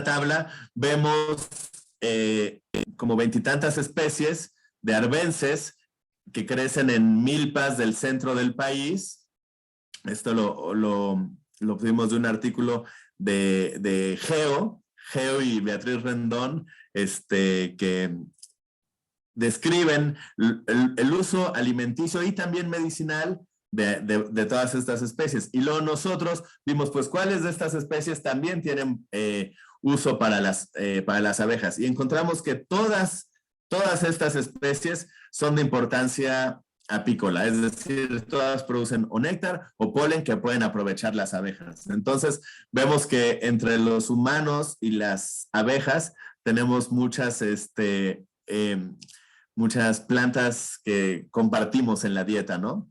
tabla vemos como 20 y tantas especies de arbences que crecen en milpas del centro del país. Esto lo obtuvimos de un artículo de Geo y Beatriz Rendón, que describen el uso alimenticio y también medicinal de todas estas especies. Y luego nosotros vimos, pues, cuáles de estas especies también tienen uso para las abejas. Y encontramos que todas estas especies son de importancia apícola, es decir, todas producen o néctar o polen que pueden aprovechar las abejas. Entonces, vemos que entre los humanos y las abejas tenemos muchas plantas que compartimos en la dieta, ¿no?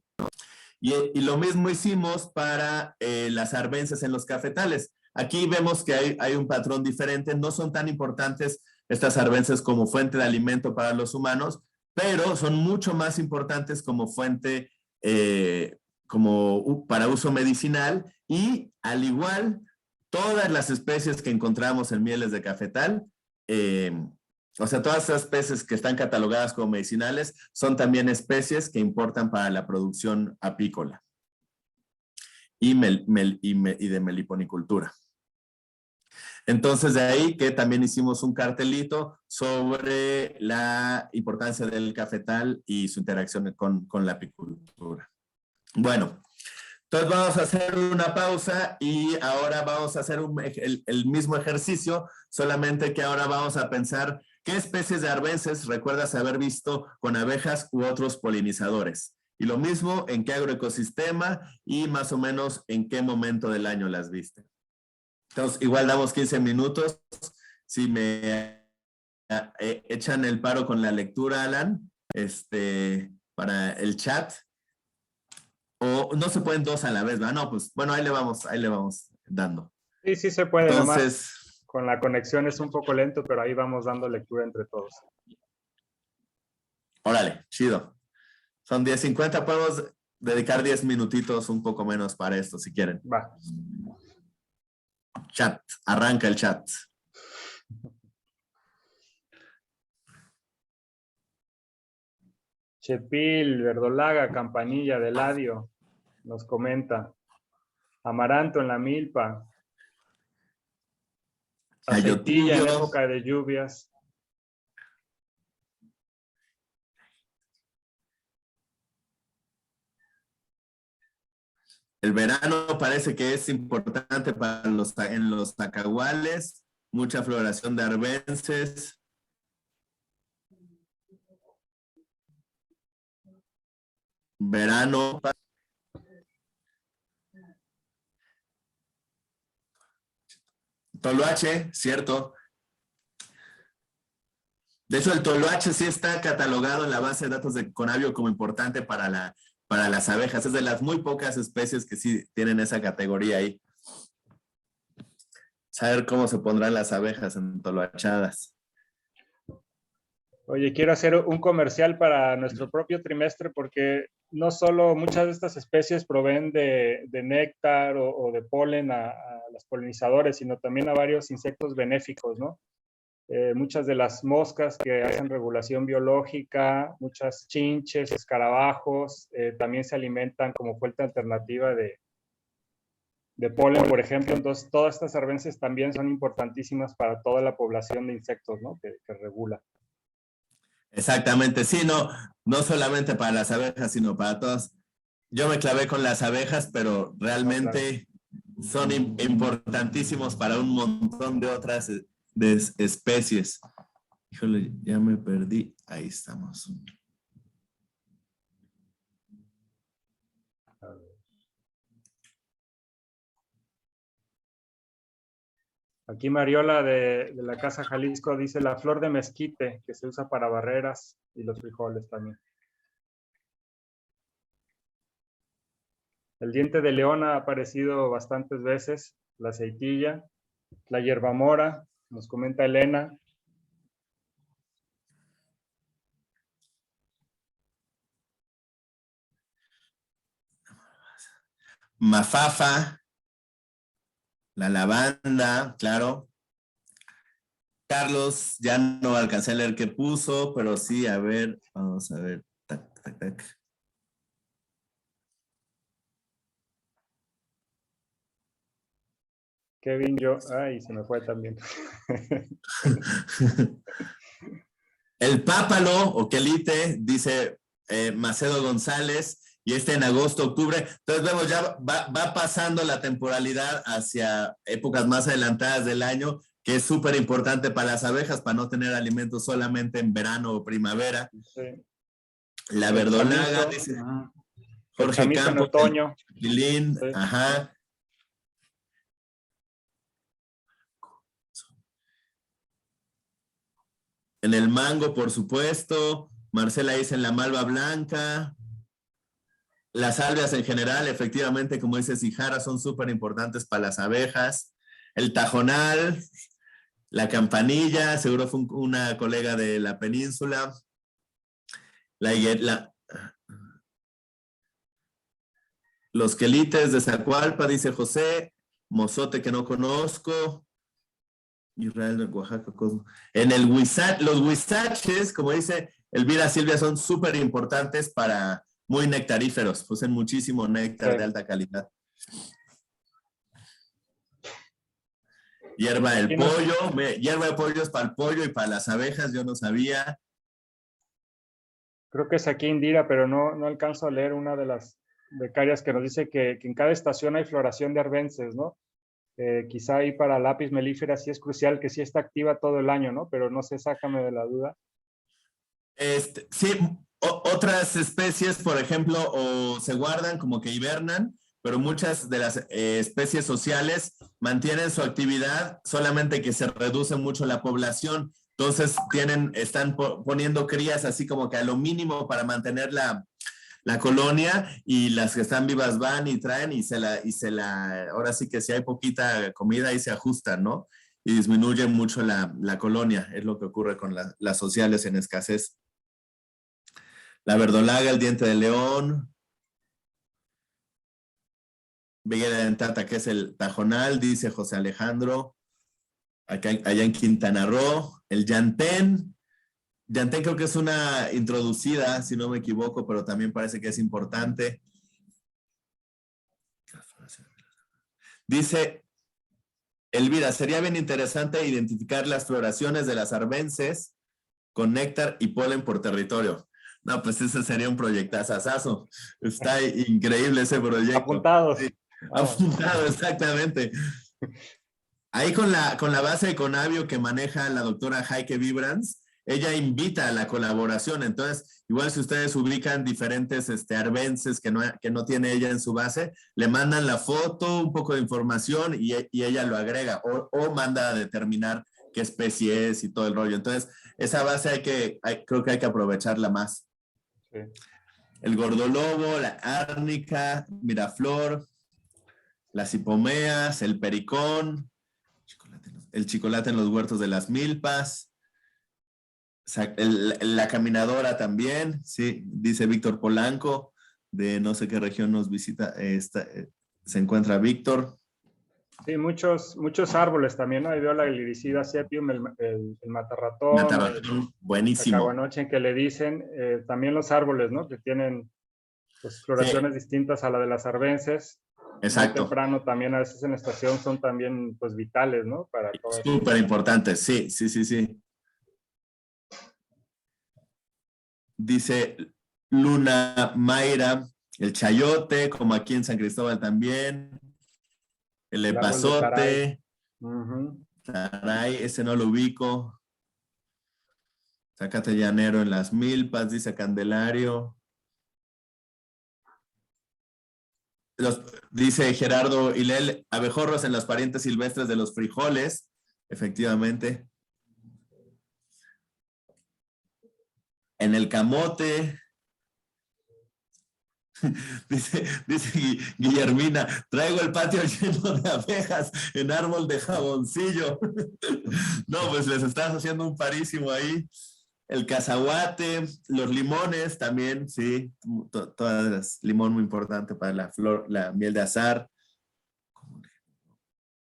Y lo mismo hicimos para las arbences en los cafetales. Aquí vemos que hay un patrón diferente. No son tan importantes estas arbences como fuente de alimento para los humanos, pero son mucho más importantes como fuente para uso medicinal. Y al igual, todas las especies que encontramos en mieles de cafetal, o sea, todas esas especies que están catalogadas como medicinales son también especies que importan para la producción apícola y de meliponicultura. Entonces, de ahí que también hicimos un cartelito sobre la importancia del cafetal y su interacción con la apicultura. Bueno, entonces vamos a hacer una pausa y ahora vamos a hacer el mismo ejercicio, solamente que ahora vamos a pensar qué especies de arbences recuerdas haber visto con abejas u otros polinizadores. Y lo mismo en qué agroecosistema y más o menos en qué momento del año las viste. Entonces, igual damos 15 minutos. Si me echan el paro con la lectura, Alan, para el chat. O no se pueden dos a la vez, ¿verdad? No, pues bueno, ahí le vamos dando. Sí se puede. Entonces, nomás con la conexión es un poco lento, pero ahí vamos dando lectura entre todos. Órale, chido. Son 10:50, podemos dedicar 10 minutitos, un poco menos para esto, si quieren. Va. Chat, arranca el chat. Chepil, Verdolaga, Campanilla, Deladio, nos comenta. Amaranto en la milpa. Aceitilla en época de lluvias. El verano parece que es importante en los zacahuales, mucha floración de arbences. Verano. Toloache, cierto. De hecho, el toloache sí está catalogado en la base de datos de Conavio como importante para las abejas. Es de las muy pocas especies que sí tienen esa categoría ahí. Saber cómo se pondrán las abejas entoloachadas. Oye, quiero hacer un comercial para nuestro propio trimestre porque no solo muchas de estas especies proveen de néctar o de polen a los polinizadores, sino también a varios insectos benéficos, ¿no? muchas de las moscas que hacen regulación biológica, muchas chinches, escarabajos, también se alimentan como fuente alternativa de polen, por ejemplo. Entonces, todas estas arbences también son importantísimas para toda la población de insectos, ¿no? que regula. Exactamente, sí, no solamente para las abejas, sino para todas. Yo me clavé con las abejas, pero realmente son importantísimos para un montón de otras especies. Híjole, ya me perdí. Ahí estamos. Aquí Mariola de la Casa Jalisco dice la flor de mezquite, que se usa para barreras, y los frijoles también. El diente de león ha aparecido bastantes veces, la aceitilla, la hierbamora, nos comenta Elena. Mafafa, la lavanda, claro. Carlos, ya no alcancé a leer qué puso, pero sí, a ver, vamos a ver. Tac, tac, tac. Kevin, ay, se me fue también. El pápalo o quelite, dice Macedo González, y en agosto, octubre. Entonces vemos, ya va pasando la temporalidad hacia épocas más adelantadas del año, que es súper importante para las abejas, para no tener alimentos solamente en verano o primavera. Sí. La verdolaga, dice Jorge Campos, en otoño. Pilín, sí. Ajá. En el mango, por supuesto. Marcela dice en la malva blanca. Las salvias en general, efectivamente, como dice Sijara, son súper importantes para las abejas. El tajonal, la campanilla, seguro fue una colega de la península. Los quelites de Zacualpa, dice José. Mozote que no conozco. Israel de Oaxaca. En el huizach, los huizaches, como dice Elvira Silvia, son súper importantes para muy nectaríferos, poseen muchísimo néctar de alta calidad. Hierba del pollo, hierba de pollo es para el pollo y para las abejas, yo no sabía. Creo que es aquí Indira, pero no alcanzo a leer una de las becarias que nos dice que en cada estación hay floración de arbences, ¿no? Quizá ahí para lápiz melífera sí es crucial, que sí está activa todo el año, ¿no? Pero no sé, sácame de la duda. Sí, otras especies, por ejemplo, o se guardan como que hibernan, pero muchas de las especies sociales mantienen su actividad, solamente que se reduce mucho la población. Entonces están poniendo crías así como que a lo mínimo para mantener la colonia, y las que están vivas van y traen ahora sí que si hay poquita comida ahí se ajustan, ¿no? Y disminuye mucho la colonia, es lo que ocurre con las sociales en escasez. La verdolaga, el diente de león. Viguera dentata, que es el tajonal, dice José Alejandro. Allá en Quintana Roo. El llantén. Llantén creo que es una introducida, si no me equivoco, pero también parece que es importante. Dice Elvira, sería bien interesante identificar las floraciones de las arbences con néctar y polen por territorio. No, pues ese sería un proyectazazazo. Está increíble ese proyecto. Apuntados. Sí, apuntado, exactamente. Ahí con la base de Conavio que maneja la doctora Heike Vibrans, ella invita a la colaboración. Entonces, igual si ustedes ubican diferentes arbences que no tiene ella en su base, le mandan la foto, un poco de información y ella lo agrega o manda a determinar qué especie es y todo el rollo. Entonces, esa base creo que hay que aprovecharla más. Sí. El gordolobo, la árnica, miraflor, las hipomeas, el pericón, el chicolate en los huertos de las milpas, la caminadora también, sí, dice Víctor Polanco, de no sé qué región nos visita, se encuentra Víctor. Sí, muchos árboles también, ¿no? Ahí veo la gliricida sepium, el matarratón, Matarratón, buenísimo. cacahuanochen que le dicen, también los árboles, ¿no? Que tienen pues, floraciones distintas a la de las arbences. Exacto. Muy temprano también, a veces en la estación son también pues vitales, ¿no? Para todo esto. Súper importante, sí. Dice Luna Mayra, el chayote, como aquí en San Cristóbal también, el epazote, taray, ese no lo ubico. Zacate llanero en las milpas, dice Candelario. Dice Gerardo Hilel, abejorros en las parientes silvestres de los frijoles, efectivamente. En el camote. Dice Guillermina, traigo el patio lleno de abejas en árbol de jaboncillo. No, pues les estás haciendo un parísimo ahí. El cazahuate, los limones también, sí, todas las limón muy importante para la flor, la miel de azahar,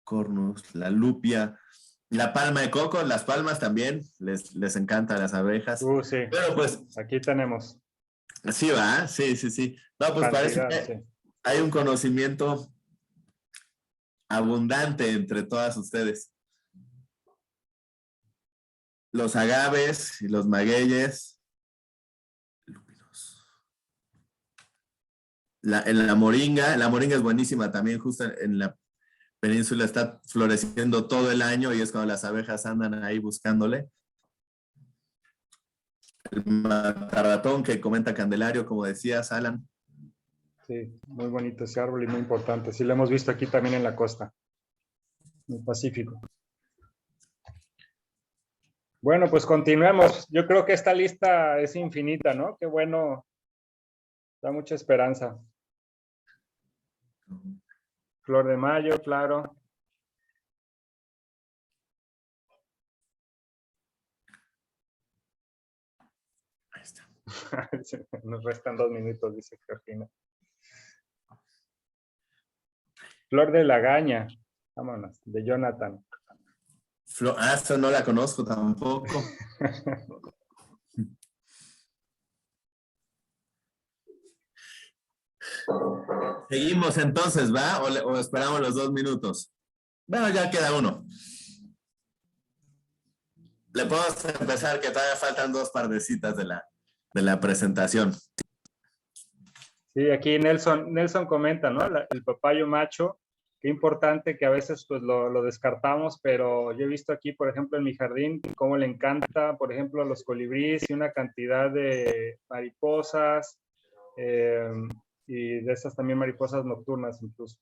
cornus, la lupia, la palma de coco, las palmas también, les encantan las abejas. Sí. Pero pues, aquí tenemos. Sí, va, sí. No, pues parece que hay un conocimiento abundante entre todas ustedes. Los agaves y los magueyes. La moringa es buenísima también, justo en la península está floreciendo todo el año y es cuando las abejas andan ahí buscándole. El matarratón que comenta Candelario, como decías, Alan. Sí, muy bonito ese árbol y muy importante. Sí, lo hemos visto aquí también en la costa, en el Pacífico. Bueno, pues continuemos. Yo creo que esta lista es infinita, ¿no? Qué bueno, da mucha esperanza. Flor de mayo, claro. Ahí está. Nos restan 2 minutos, dice Georgina. Flor de lagaña, vámonos, de Jonathan. Esta no la conozco tampoco. Seguimos entonces, ¿va? ¿O esperamos los 2 minutos? Bueno, ya queda uno. Le podemos empezar, que todavía faltan 2 pardecitas de la presentación. Sí, aquí Nelson comenta, ¿no? El papayo macho, qué importante que a veces pues lo descartamos, pero yo he visto aquí, por ejemplo, en mi jardín, cómo le encanta, por ejemplo, a los colibríes y una cantidad de mariposas, y de esas también mariposas nocturnas incluso.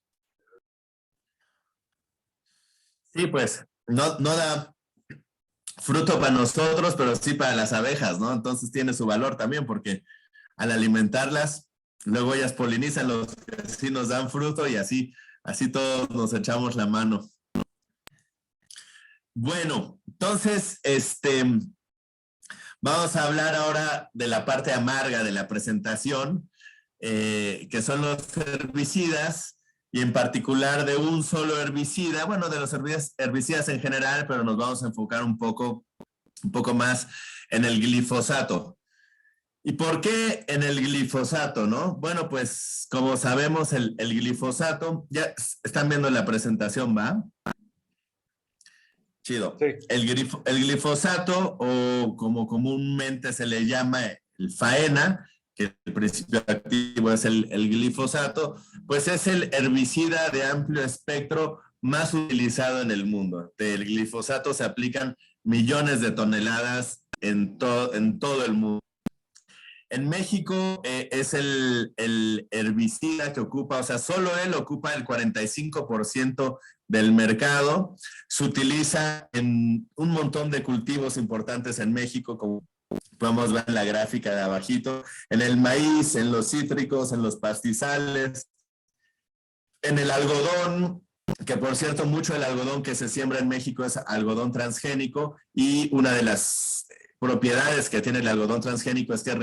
Sí, pues, no da fruto para nosotros, pero sí para las abejas, ¿no? Entonces tiene su valor también, porque al alimentarlas, luego ellas polinizan, los que sí nos dan fruto y así todos nos echamos la mano. Bueno, entonces, vamos a hablar ahora de la parte amarga de la presentación, que son los herbicidas, y en particular de un solo herbicida, bueno, de los herbicidas en general, pero nos vamos a enfocar un poco más en el glifosato. ¿Y por qué en el glifosato, no? Bueno, pues como sabemos, el glifosato, ya están viendo la presentación, ¿va? Chido. Sí. El glifosato, o como comúnmente se le llama el faena, que el principio activo es el glifosato, pues es el herbicida de amplio espectro más utilizado en el mundo. Del glifosato se aplican millones de toneladas en todo el mundo. En México es el herbicida que ocupa, o sea, solo él ocupa el 45% del mercado. Se utiliza en un montón de cultivos importantes en México, como podemos ver en la gráfica de abajito, en el maíz, en los cítricos, en los pastizales, en el algodón, que por cierto, mucho del algodón que se siembra en México es algodón transgénico, y una de las propiedades que tiene el algodón transgénico es que es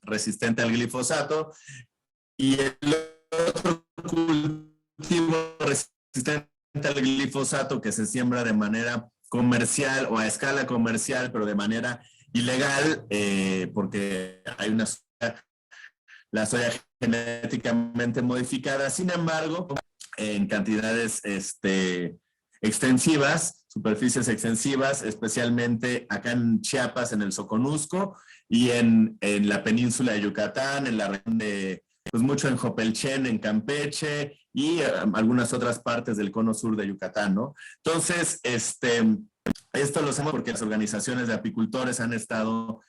resistente al glifosato, y el otro cultivo resistente al glifosato que se siembra de manera comercial o a escala comercial, pero de manera ilegal, porque hay la soya genéticamente modificada. Sin embargo, en cantidades extensivas, superficies extensivas, especialmente acá en Chiapas, en el Soconusco, y en la península de Yucatán, en la región de, pues mucho en Jopelchen, en Campeche, y algunas otras partes del cono sur de Yucatán, ¿no? Entonces, esto lo hacemos porque las organizaciones de apicultores han estado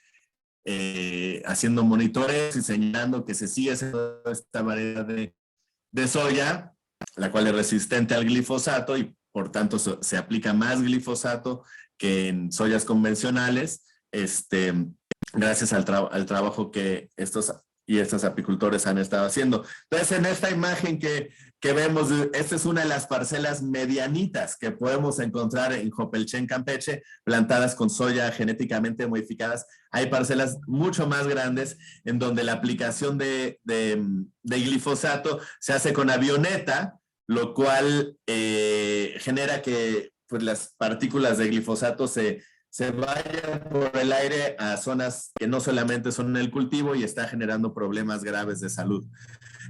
haciendo monitores y señalando que se sigue haciendo esta variedad de soya, la cual es resistente al glifosato y por tanto se aplica más glifosato que en soyas convencionales, gracias al trabajo que estos apicultores han estado haciendo. Entonces, en esta imagen que vemos, esta es una de las parcelas medianitas que podemos encontrar en Jopelchen, Campeche, plantadas con soya genéticamente modificadas. Hay parcelas mucho más grandes en donde la aplicación de glifosato se hace con avioneta, lo cual genera que pues, las partículas de glifosato se vayan por el aire a zonas que no solamente son en el cultivo y está generando problemas graves de salud.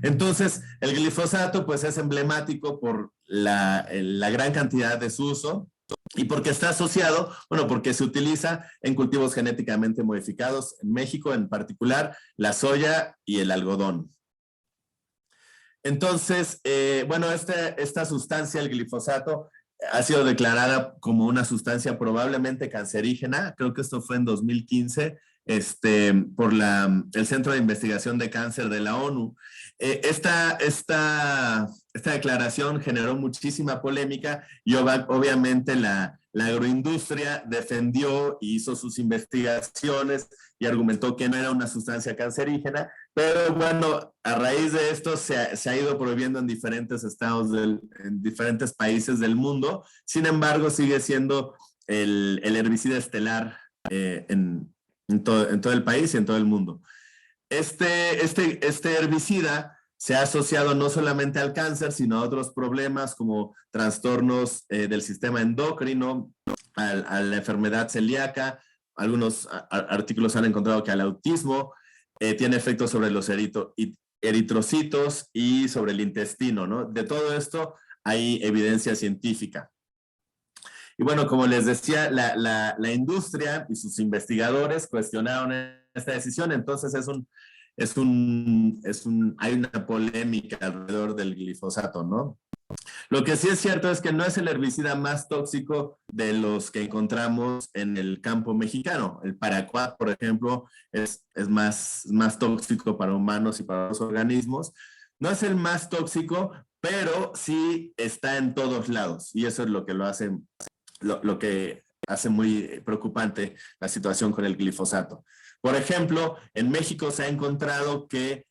Entonces, el glifosato pues es emblemático por la gran cantidad de su uso y porque está asociado, bueno, porque se utiliza en cultivos genéticamente modificados en México, en particular la soya y el algodón. Entonces, bueno, esta sustancia, el glifosato, ha sido declarada como una sustancia probablemente cancerígena. Creo que esto fue en 2015 por el Centro de Investigación de Cáncer de la ONU. Esta declaración generó muchísima polémica y obviamente la agroindustria defendió y hizo sus investigaciones y argumentó que no era una sustancia cancerígena, pero bueno, a raíz de esto se ha ido prohibiendo en diferentes estados, en diferentes países del mundo. Sin embargo, sigue siendo el herbicida estelar en todo el país y en todo el mundo. Este herbicida se ha asociado no solamente al cáncer, sino a otros problemas como trastornos del sistema endocrino, a la enfermedad celíaca. Algunos artículos han encontrado que al autismo tiene efectos sobre los eritrocitos y sobre el intestino, ¿no? De todo esto hay evidencia científica. Y bueno, como les decía, la industria y sus investigadores cuestionaron esta decisión, entonces hay una polémica alrededor del glifosato, ¿no? Lo que sí es cierto es que no es el herbicida más tóxico de los que encontramos en el campo mexicano. El paraquat, por ejemplo, es más tóxico para humanos y para los organismos. No es el más tóxico, pero sí está en todos lados. Y eso es lo que lo que hace muy preocupante la situación con el glifosato. Por ejemplo, en México se ha encontrado que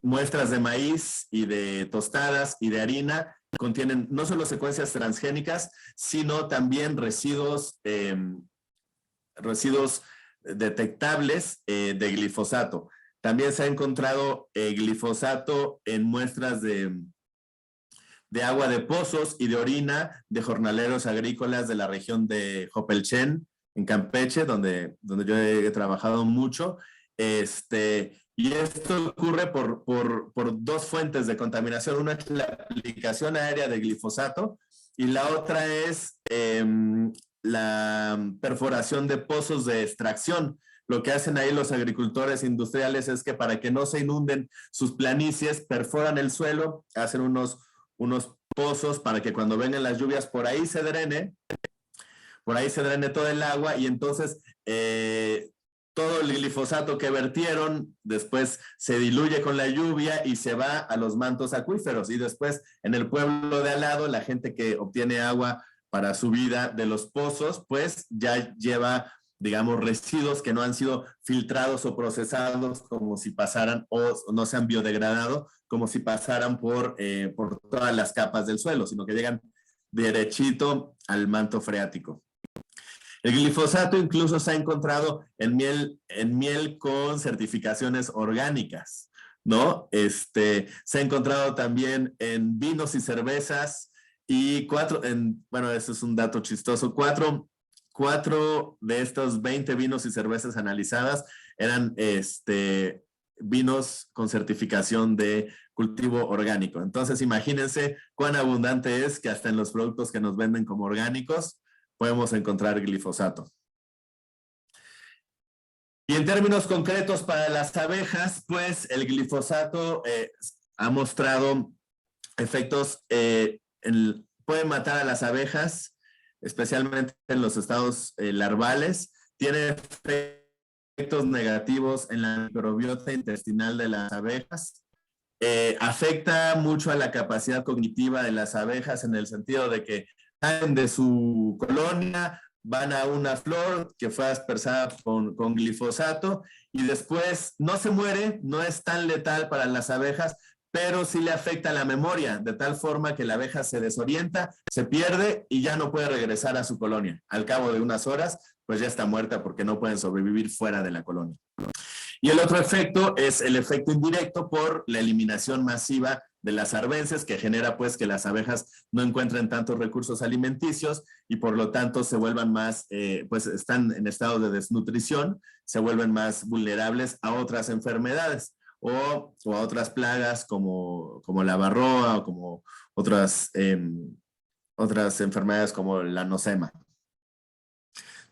muestras de maíz y de tostadas y de harina contienen no solo secuencias transgénicas, sino también residuos detectables de glifosato. También se ha encontrado glifosato en muestras de agua de pozos y de orina de jornaleros agrícolas de la región de Jopelchen, en Campeche, donde yo he trabajado mucho. Y esto ocurre por dos fuentes de contaminación. Una es la aplicación aérea de glifosato y la otra es la perforación de pozos de extracción. Lo que hacen ahí los agricultores industriales es que para que no se inunden sus planicies, perforan el suelo, hacen unos pozos para que cuando vengan las lluvias por ahí se drene todo el agua y entonces todo el glifosato que vertieron después se diluye con la lluvia y se va a los mantos acuíferos y después en el pueblo de al lado la gente que obtiene agua para su vida de los pozos pues ya lleva digamos residuos que no han sido filtrados o procesados como si pasaran o no se han biodegradado como si pasaran por todas las capas del suelo, sino que llegan derechito al manto freático. El glifosato incluso se ha encontrado en miel con certificaciones orgánicas, ¿no? Se ha encontrado también en vinos y cervezas Y bueno, eso es un dato chistoso, cuatro de estos 20 vinos y cervezas analizadas eran vinos con certificación de cultivo orgánico. Entonces, imagínense cuán abundante es que hasta en los productos que nos venden como orgánicos podemos encontrar glifosato. Y en términos concretos para las abejas, pues el glifosato ha mostrado efectos, puede matar a las abejas, especialmente en los estados larvales, tiene efectos negativos en la microbiota intestinal de las abejas, afecta mucho a la capacidad cognitiva de las abejas en el sentido de que salen de su colonia, van a una flor que fue aspersada con glifosato y después no se muere, no es tan letal para las abejas, pero sí le afecta la memoria, de tal forma que la abeja se desorienta, se pierde y ya no puede regresar a su colonia. Al cabo de unas horas, pues ya está muerta porque no pueden sobrevivir fuera de la colonia. Y el otro efecto es el efecto indirecto por la eliminación masiva de las arbences, que genera pues que las abejas no encuentren tantos recursos alimenticios y por lo tanto se vuelvan más, pues están en estado de desnutrición, se vuelven más vulnerables a otras enfermedades o a otras plagas como la varroa o como otras enfermedades como la nosema.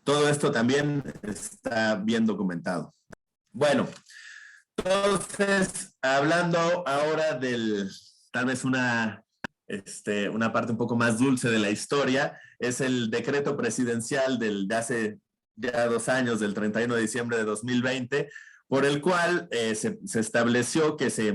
Todo esto también está bien documentado. Bueno, entonces, hablando ahora del, tal vez una parte un poco más dulce de la historia, es el decreto presidencial de hace ya 2 años, del 31 de diciembre de 2020, por el cual se estableció que se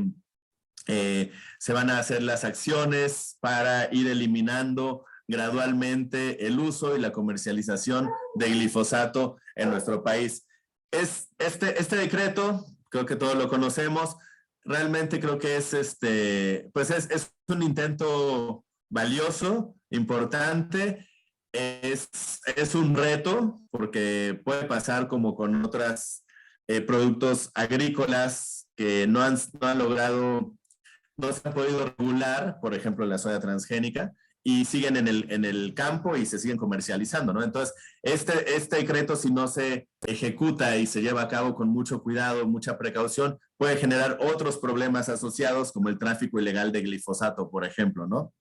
van a hacer las acciones para ir eliminando gradualmente el uso y la comercialización de glifosato en nuestro país. Este decreto, creo que todos lo conocemos, realmente creo que es un intento valioso, importante, es un reto, porque puede pasar como con otros productos agrícolas que no se han podido regular, por ejemplo la soya transgénica, y siguen en el campo y se siguen comercializando, ¿no? Entonces, este decreto, si no se ejecuta y se lleva a cabo con mucho cuidado, mucha precaución, puede generar otros problemas asociados como el tráfico ilegal de glifosato, por ejemplo, ¿no?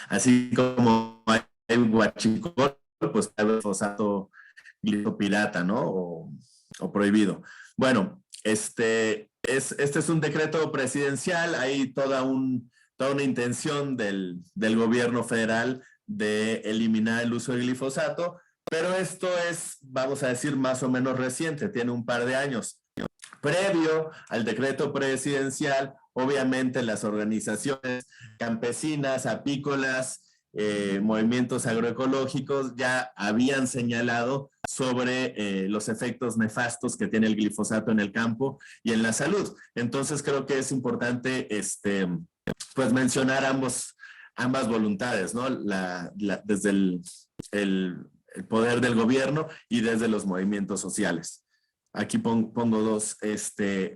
Así como hay huachicol, pues hay glifosato glifopirata, ¿no? O prohibido. Bueno, este es un decreto presidencial, hay toda una intención del gobierno federal de eliminar el uso del glifosato, pero esto es, vamos a decir, más o menos reciente, tiene un par de años. Previo al decreto presidencial, obviamente las organizaciones campesinas, apícolas, movimientos agroecológicos ya habían señalado sobre los efectos nefastos que tiene el glifosato en el campo y en la salud. Entonces creo que es importante pues mencionar ambas voluntades, ¿no? Desde el poder del gobierno y desde los movimientos sociales. Aquí pongo 2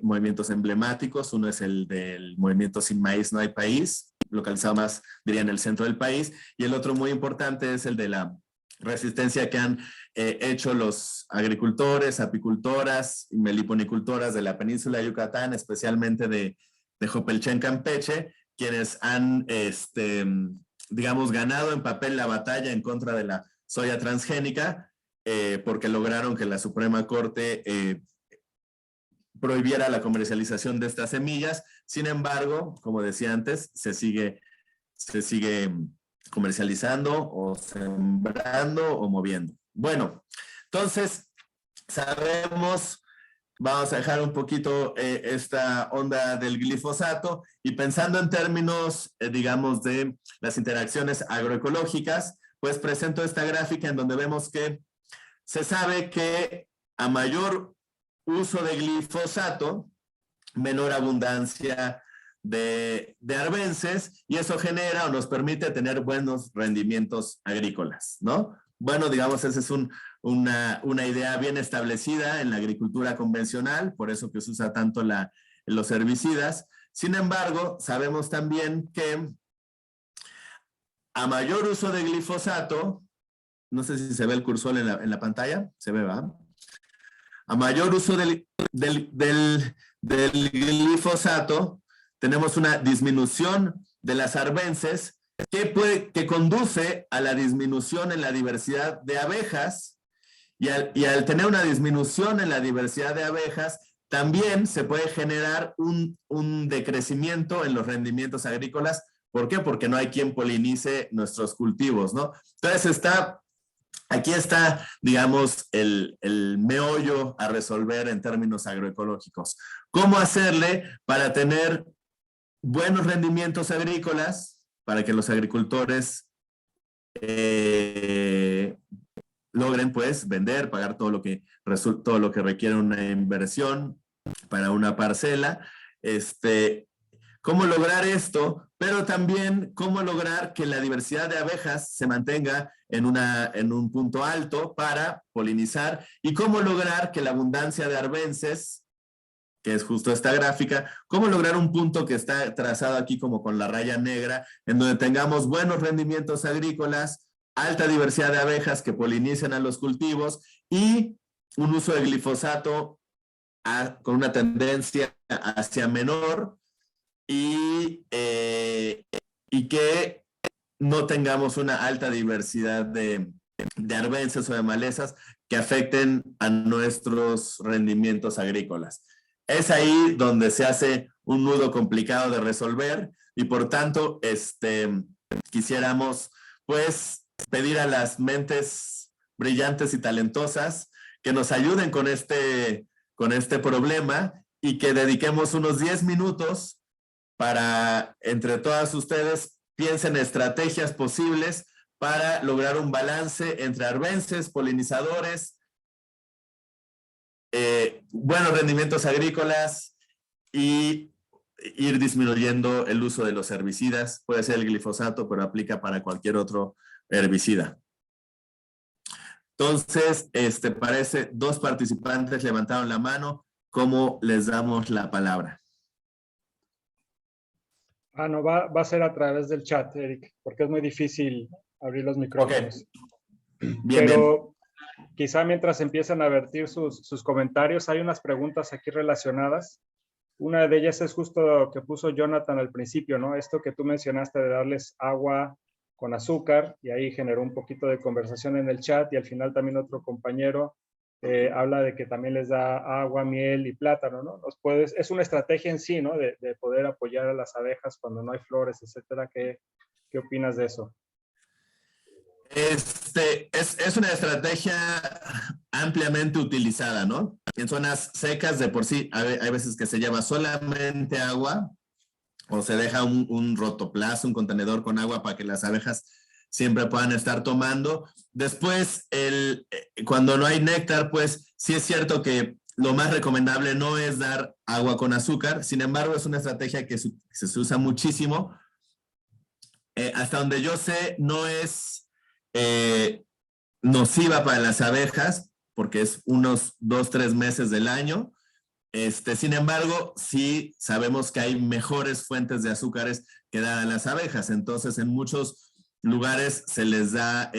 movimientos emblemáticos. Uno es el del movimiento Sin Maíz No Hay País, localizado más, diría, en el centro del país. Y el otro muy importante es el de la resistencia que han hecho los agricultores, apicultoras y meliponicultoras de la península de Yucatán, especialmente de Jopelchen, Campeche, quienes han, digamos, ganado en papel la batalla en contra de la soya transgénica, porque lograron que la Suprema Corte prohibiera la comercialización de estas semillas. Sin embargo, como decía antes, se sigue comercializando o sembrando o moviendo. Bueno, entonces sabemos, vamos a dejar un poquito esta onda del glifosato y pensando en términos, digamos, de las interacciones agroecológicas, pues presento esta gráfica en donde vemos que se sabe que a mayor uso de glifosato, menor abundancia de arbences, y eso genera o nos permite tener buenos rendimientos agrícolas, ¿no? Bueno, digamos, esa es una idea bien establecida en la agricultura convencional, por eso que se usa tanto los herbicidas. Sin embargo, sabemos también que a mayor uso de glifosato, no sé si se ve el cursor en la pantalla, se ve, ¿va? A mayor uso del glifosato, tenemos una disminución de las arbences que conduce a la disminución en la diversidad de abejas, y al tener una disminución en la diversidad de abejas, también se puede generar un decrecimiento en los rendimientos agrícolas. ¿Por qué? Porque no hay quien polinice nuestros cultivos, ¿no? Entonces aquí está, digamos, el meollo a resolver en términos agroecológicos. ¿Cómo hacerle para tener buenos rendimientos agrícolas, para que los agricultores logren, pues, vender, pagar todo lo que requiere una inversión para una parcela? ¿Cómo lograr esto? Pero también cómo lograr que la diversidad de abejas se mantenga en un punto alto para polinizar, y cómo lograr que la abundancia de arbences, que es justo esta gráfica, cómo lograr un punto que está trazado aquí como con la raya negra, en donde tengamos buenos rendimientos agrícolas, alta diversidad de abejas que polinicen a los cultivos y un uso de glifosato con una tendencia hacia menor, y que no tengamos una alta diversidad de arbences o de malezas que afecten a nuestros rendimientos agrícolas. Es ahí donde se hace un nudo complicado de resolver, y por tanto quisiéramos, pues, pedir a las mentes brillantes y talentosas que nos ayuden con este problema, y que dediquemos unos 10 minutos para, entre todas ustedes, piensen estrategias posibles para lograr un balance entre arbences, polinizadores, buenos rendimientos agrícolas, y ir disminuyendo el uso de los herbicidas. Puede ser el glifosato, pero aplica para cualquier otro herbicida. Entonces, parece 2 participantes levantaron la mano. ¿Cómo les damos la palabra? No, va a ser a través del chat, Eric, porque es muy difícil abrir los micrófonos. Bien, pero quizá mientras empiezan a vertir sus comentarios, hay unas preguntas aquí relacionadas. Una de ellas es justo lo que puso Jonathan al principio, ¿no? Esto que tú mencionaste de darles agua con azúcar, y ahí generó un poquito de conversación en el chat, y al final también otro compañero habla de que también les da agua, miel y plátano, ¿no? Es una estrategia en sí, ¿no? De poder apoyar a las abejas cuando no hay flores, etcétera. ¿Qué opinas de eso? Es una estrategia ampliamente utilizada, ¿no? En zonas secas de por sí, hay veces que se lleva solamente agua, o se deja un rotoplas, un contenedor con agua para que las abejas siempre puedan estar tomando. Después, cuando no hay néctar, pues sí es cierto que lo más recomendable no es dar agua con azúcar. Sin embargo, es una estrategia que se usa muchísimo. Hasta donde yo sé, no es nociva para las abejas, porque es unos 2-3 meses del año. Sin embargo, sí sabemos que hay mejores fuentes de azúcares que dar a las abejas. Entonces, en muchos lugares se les da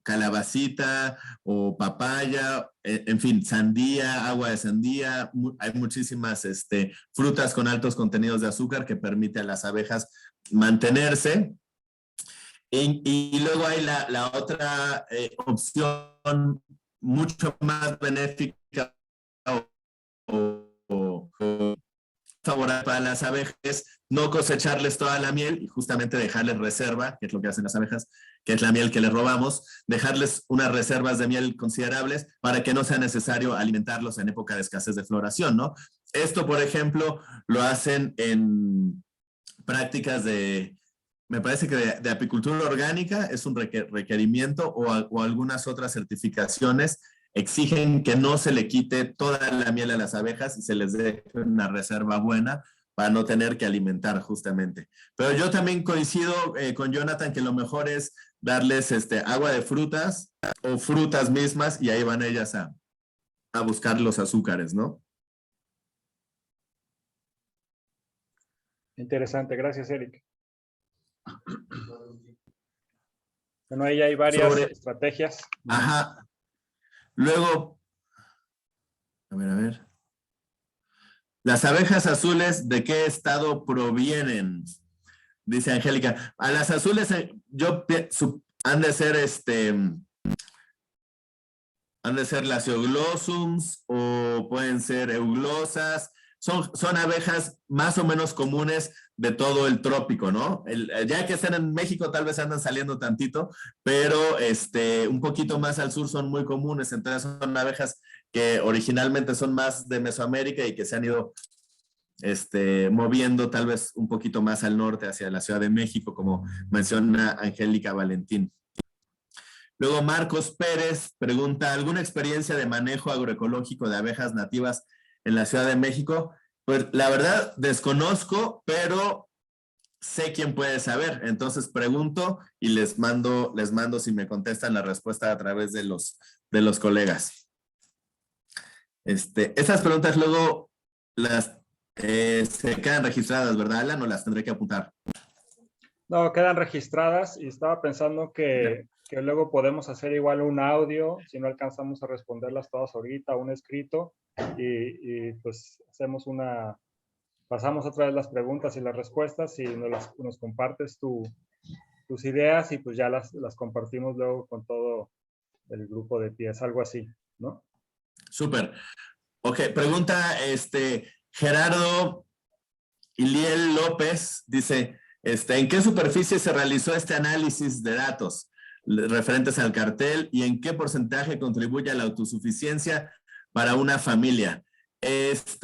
calabacita o papaya, en fin, sandía, agua de sandía. Hay muchísimas frutas con altos contenidos de azúcar que permiten a las abejas mantenerse. Y luego hay la otra opción mucho más benéfica o favorable para las abejas, no cosecharles toda la miel y justamente dejarles reserva, que es lo que hacen las abejas, que es la miel que les robamos, dejarles unas reservas de miel considerables para que no sea necesario alimentarlos en época de escasez de floración, ¿no? Esto, por ejemplo, lo hacen en prácticas me parece que de apicultura orgánica, es un requerimiento, o algunas otras certificaciones exigen que no se le quite toda la miel a las abejas y se les dé una reserva buena para no tener que alimentar justamente. Pero yo también coincido con Jonathan que lo mejor es darles agua de frutas o frutas mismas, y ahí van ellas a buscar los azúcares, ¿no? Interesante, gracias, Eric. Bueno, ahí hay varias estrategias. Ajá. Luego, a ver. Las abejas azules, ¿de qué estado provienen? Dice Angélica. A las azules, han de ser han de ser las euglossums o pueden ser euglosas. Son abejas más o menos comunes de todo el trópico, ¿no? Ya que están en México tal vez andan saliendo tantito, pero un poquito más al sur son muy comunes. Entonces son abejas que originalmente son más de Mesoamérica y que se han ido moviendo tal vez un poquito más al norte hacia la Ciudad de México, como menciona Angélica Valentín. Luego Marcos Pérez pregunta, ¿alguna experiencia de manejo agroecológico de abejas nativas en la Ciudad de México? Pues la verdad desconozco, pero sé quién puede saber. Entonces pregunto y les mando si me contestan la respuesta a través de los colegas. Estas preguntas luego se quedan registradas, ¿verdad, Alan? ¿O las tendré que apuntar? No, quedan registradas y estaba pensando que luego podemos hacer igual un audio, si no alcanzamos a responderlas todas ahorita, un escrito, y pues pasamos otra vez las preguntas y las respuestas y nos compartes tus ideas y pues ya las compartimos luego con todo el grupo de pies, algo así, ¿no? Súper. Ok, pregunta Gerardo Iliel López, dice, ¿en qué superficie se realizó este análisis de datos referentes al cartel y en qué porcentaje contribuye a la autosuficiencia para una familia?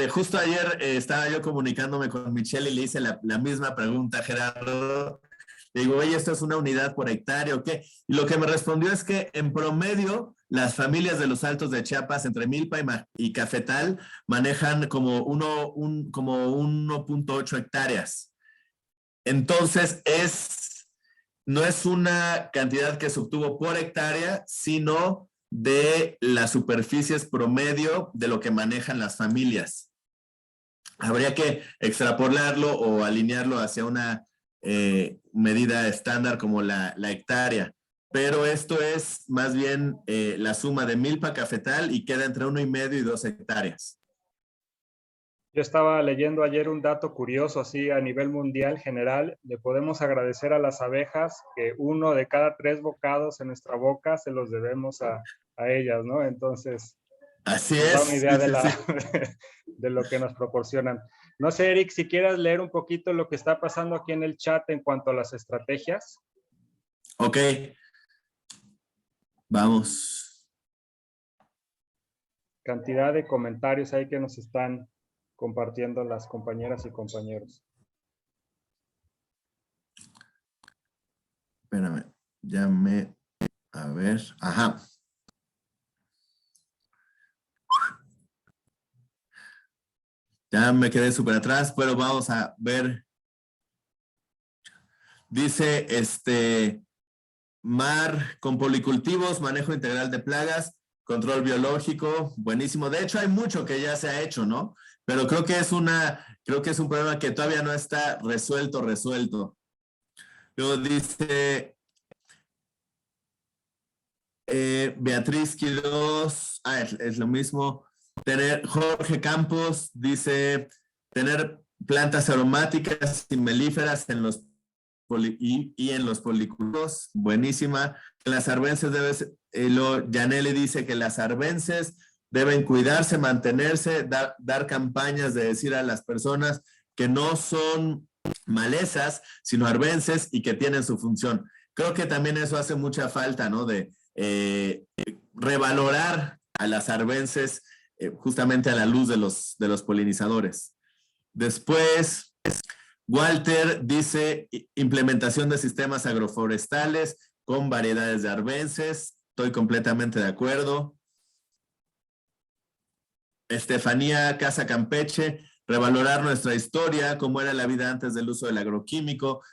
Justo ayer estaba yo comunicándome con Michelle y le hice la misma pregunta a Gerardo. Le digo, oye, ¿esto es una unidad por hectárea o qué? Y lo que me respondió es que en promedio las familias de los Altos de Chiapas entre Milpa y Cafetal manejan como 1.8 hectáreas. Entonces, no es una cantidad que se obtuvo por hectárea, sino de las superficies promedio de lo que manejan las familias. Habría que extrapolarlo o alinearlo hacia una medida estándar como la hectárea. Pero esto es más bien la suma de Milpa Cafetal y queda entre 1,5 y 2 hectáreas. Yo estaba leyendo ayer un dato curioso, así a nivel mundial general, le podemos agradecer a las abejas que 1 de cada 3 bocados en nuestra boca se los debemos a ellas, ¿no? Entonces, así nos da una idea de lo que nos proporcionan. No sé, Eric, si quieras leer un poquito lo que está pasando aquí en el chat en cuanto a las estrategias. Ok. Vamos. Cantidad de comentarios ahí que nos están compartiendo las compañeras y compañeros. Espérame, a ver, ajá. Ya me quedé súper atrás, pero vamos a ver. Dice, Mar, con policultivos, manejo integral de plagas, control biológico, buenísimo. De hecho, hay mucho que ya se ha hecho, ¿no? Pero creo que es un problema que todavía no está resuelto. Luego dice Beatriz Quiroz, es lo mismo. Jorge Campos dice, tener plantas aromáticas y melíferas en los en los policultivos, buenísima. Las arbences Yaneli dice que las arbences deben cuidarse, mantenerse, dar campañas de decir a las personas que no son malezas, sino arbences y que tienen su función. Creo que también eso hace mucha falta, ¿no? De revalorar a las arbences justamente a la luz de los polinizadores. Después, Walter dice implementación de sistemas agroforestales con variedades de arbences. Estoy completamente de acuerdo. Estefanía Casa Campeche, revalorar nuestra historia, cómo era la vida antes del uso del agroquímico.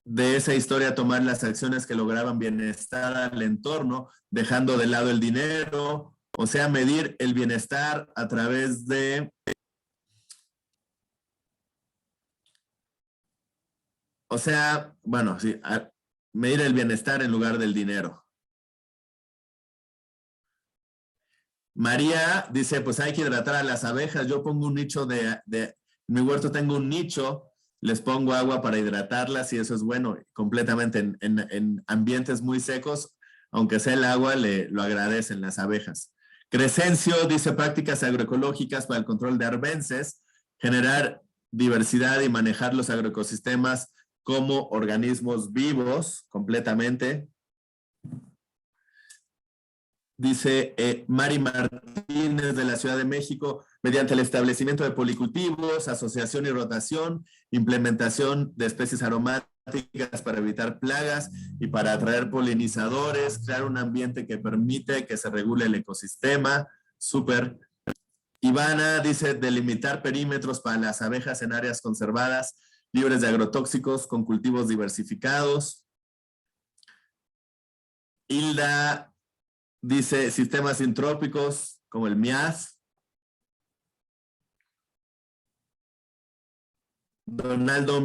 De esa historia tomar las acciones que lograban bienestar al entorno, dejando de lado el dinero, o sea, medir el bienestar a través de... O sea, bueno, sí, medir el bienestar en lugar del dinero. María dice, pues hay que hidratar a las abejas. Yo pongo un nicho en mi huerto tengo un nicho, les pongo agua para hidratarlas y eso es bueno, completamente en ambientes muy secos, aunque sea el agua, lo agradecen las abejas. Crescencio dice prácticas agroecológicas para el control de arbences, generar diversidad y manejar los agroecosistemas como organismos vivos completamente. Dice Mari Martínez de la Ciudad de México, mediante el establecimiento de policultivos, asociación y rotación, implementación de especies aromáticas para evitar plagas y para atraer polinizadores, crear un ambiente que permite que se regule el ecosistema. Súper. Ivana dice delimitar perímetros para las abejas en áreas conservadas, libres de agrotóxicos, con cultivos diversificados. Hilda dice sistemas sintrópicos como el MIAS. Donaldo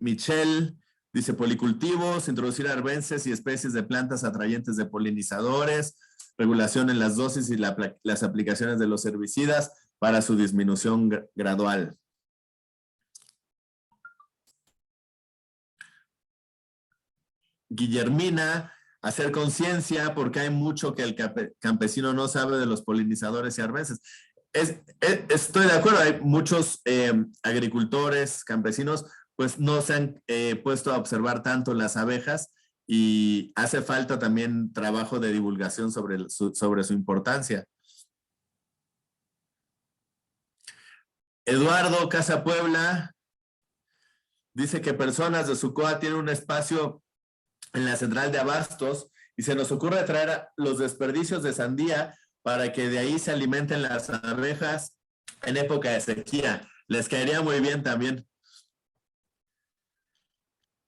Michel dice policultivos, introducir arbences y especies de plantas atrayentes de polinizadores, regulación en las dosis y las aplicaciones de los herbicidas para su disminución gradual. Guillermina, hacer conciencia porque hay mucho que el campesino no sabe de los polinizadores y arbences. Estoy de acuerdo, hay muchos agricultores, campesinos, pues no se han puesto a observar tanto las abejas y hace falta también trabajo de divulgación sobre su importancia. Eduardo Casa Puebla dice que personas de Sucoa tienen un espacio en la central de abastos y se nos ocurre traer los desperdicios de sandía para que de ahí se alimenten las abejas en época de sequía. Les caería muy bien también.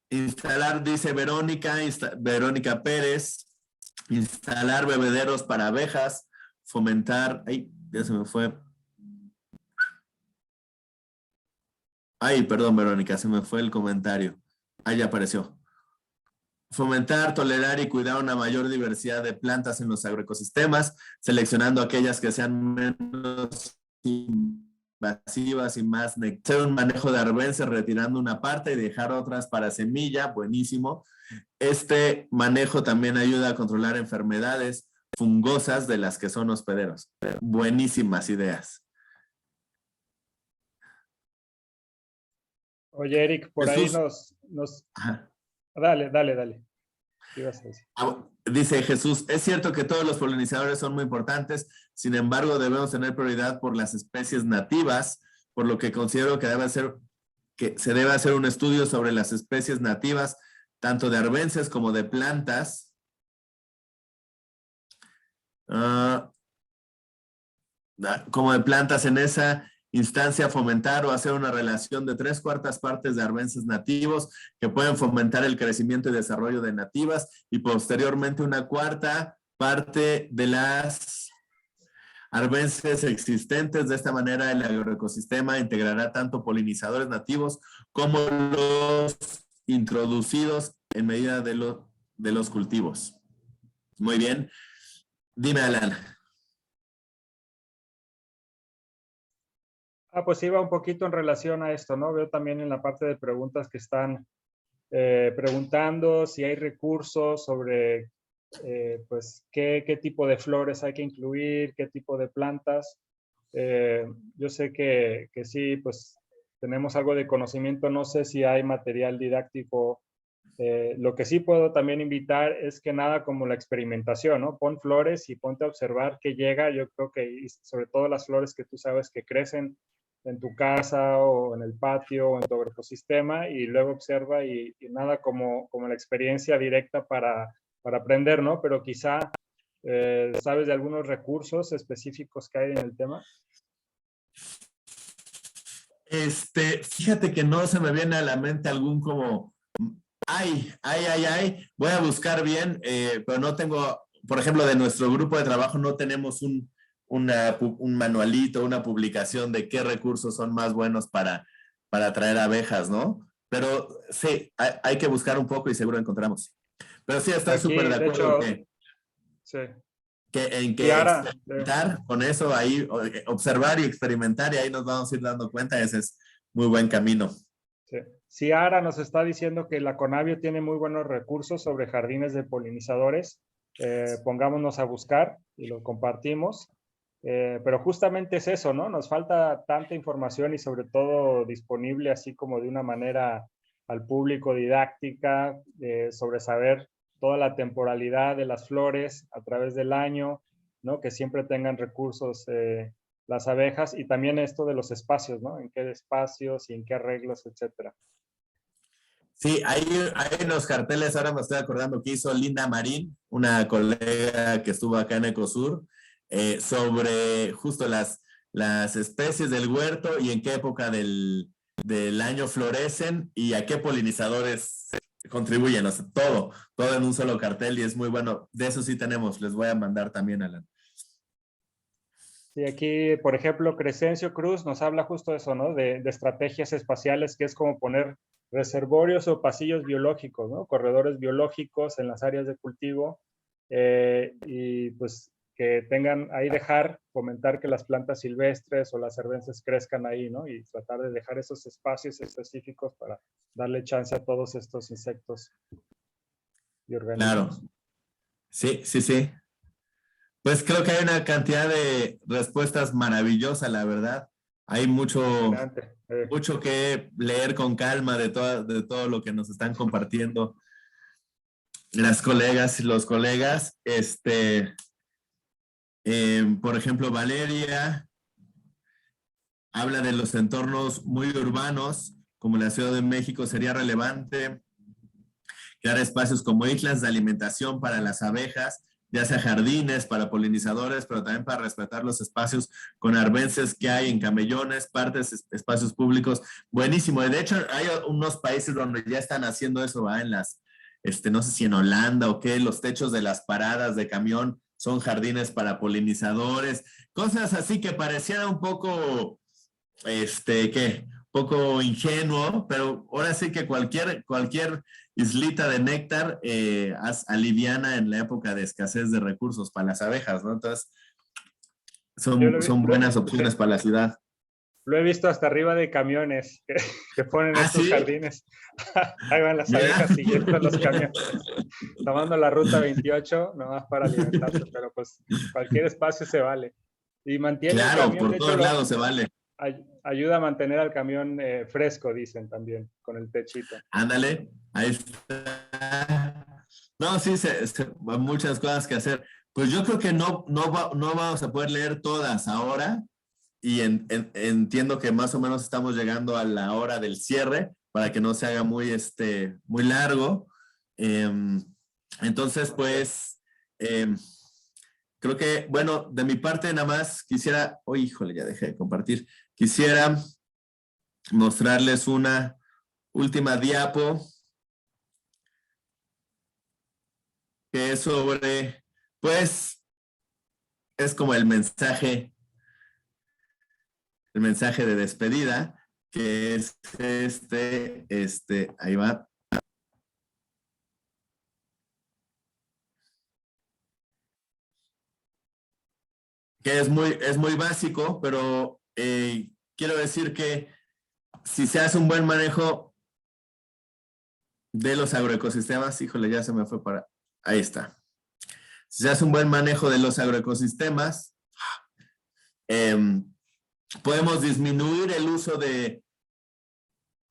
Instalar, dice Verónica Pérez, instalar bebederos para abejas, fomentar, ay, ya se me fue. Ay, perdón, Verónica, se me fue el comentario. Ahí ya apareció. Fomentar, tolerar y cuidar una mayor diversidad de plantas en los agroecosistemas, seleccionando aquellas que sean menos invasivas y más hacer un manejo de arbences, retirando una parte y dejar otras para semilla, buenísimo. Este manejo también ayuda a controlar enfermedades fungosas de las que son hospederos. Buenísimas ideas. Oye, Eric, por Jesús. ahí Dale. ¿Qué ibas a decir? Dice Jesús, es cierto que todos los polinizadores son muy importantes, sin embargo debemos tener prioridad por las especies nativas, por lo que considero que se debe hacer un estudio sobre las especies nativas, tanto de arbences como de plantas. Como de plantas en esa instancia, fomentar o hacer una relación de 3/4 partes de arbences nativos que pueden fomentar el crecimiento y desarrollo de nativas y posteriormente 1/4 parte de las arbences existentes. De esta manera el agroecosistema integrará tanto polinizadores nativos como los introducidos en medida de los cultivos. Muy bien. Dime, Alan. Pues iba un poquito en relación a esto, ¿no? Veo también en la parte de preguntas que están preguntando si hay recursos sobre, pues, qué tipo de flores hay que incluir, qué tipo de plantas. Yo sé que sí, pues, tenemos algo de conocimiento. No sé si hay material didáctico. Lo que sí puedo también invitar es que nada como la experimentación, ¿no? Pon flores y ponte a observar qué llega. Yo creo que, sobre todo las flores que tú sabes que crecen en tu casa o en el patio o en tu ecosistema, y luego observa y nada como la experiencia directa para aprender, ¿no? Pero quizá sabes de algunos recursos específicos que hay en el tema. Fíjate que no se me viene a la mente algún como, voy a buscar bien, pero no tengo, por ejemplo, de nuestro grupo de trabajo no tenemos un manualito, una publicación de qué recursos son más buenos para atraer abejas, ¿no? Pero sí, hay que buscar un poco y seguro encontramos. Pero sí, estoy Aquí, súper de de acuerdo hecho, sí. en que Ciara, experimentar con eso, ahí observar y experimentar, y ahí nos vamos a ir dando cuenta, ese es muy buen camino. sí. Ciara nos está diciendo que la Conavio tiene muy buenos recursos sobre jardines de polinizadores. Pongámonos a buscar y lo compartimos. Pero justamente es eso, ¿no? Nos falta tanta información y sobre todo disponible así como de una manera al público didáctica, sobre saber toda la temporalidad de las flores a través del año, ¿no? Que siempre tengan recursos las abejas y también esto de los espacios, ¿no? En qué espacios y en qué arreglos, etcétera. Sí, hay unos carteles, ahora me estoy acordando que hizo Linda Marín, una colega que estuvo acá en Ecosur, sobre justo las especies del huerto y en qué época del año florecen y a qué polinizadores contribuyen. O sea, todo en un solo cartel y es muy bueno. De eso sí tenemos, les voy a mandar también, Alan. Y aquí, por ejemplo, Crescencio Cruz nos habla justo de eso, ¿no? De estrategias espaciales, que es como poner reservorios o pasillos biológicos, ¿no? Corredores biológicos en las áreas de cultivo y pues que tengan ahí fomentar que las plantas silvestres o las cervences crezcan ahí, ¿no? Y tratar de dejar esos espacios específicos para darle chance a todos estos insectos y Claro, organismos. sí, sí, sí. Pues creo que hay una cantidad de respuestas maravillosas, la verdad. Hay Fascinante. mucho que leer con calma de todo lo que nos están compartiendo las colegas y los colegas. Por ejemplo, Valeria habla de los entornos muy urbanos, como la Ciudad de México. Sería relevante crear espacios como islas de alimentación para las abejas, ya sea jardines para polinizadores, pero también para respetar los espacios con arbences que hay en camellones, partes, espacios públicos. Buenísimo. De hecho, hay unos países donde ya están haciendo eso, ¿va? No sé si en Holanda o qué, los techos de las paradas de camión son jardines para polinizadores, cosas así que parecieran un poco, ¿qué? Poco ingenuo, pero ahora sí que cualquier islita de néctar aliviana en la época de escasez de recursos para las abejas, ¿no? Entonces, Yo son buenas opciones para la ciudad. lo he visto hasta arriba de camiones que ponen ¿Ah, estos sí? jardines. Ahí van las Mira. abejas siguiendo los camiones, tomando la ruta 28, nomás para alimentarse, pero pues cualquier espacio se vale. Y mantiene el Claro, camión, de por hecho, todos lados se vale. ayuda a mantener al camión fresco, dicen también, con el techito. Ándale, ahí está. No, sí, muchas cosas que hacer. Pues yo creo que no vamos a poder leer todas ahora, y entiendo que más o menos estamos llegando a la hora del cierre para que no se haga muy largo. Entonces, pues, creo que, bueno, de mi parte nada más quisiera, híjole, ya dejé de compartir, quisiera mostrarles una última diapo que es sobre, pues, es como el mensaje de despedida, que es ahí va. Que es muy básico, pero quiero decir que si se hace un buen manejo de los agroecosistemas, híjole, ya se me fue ahí está. Si se hace un buen manejo de los agroecosistemas, podemos disminuir el uso de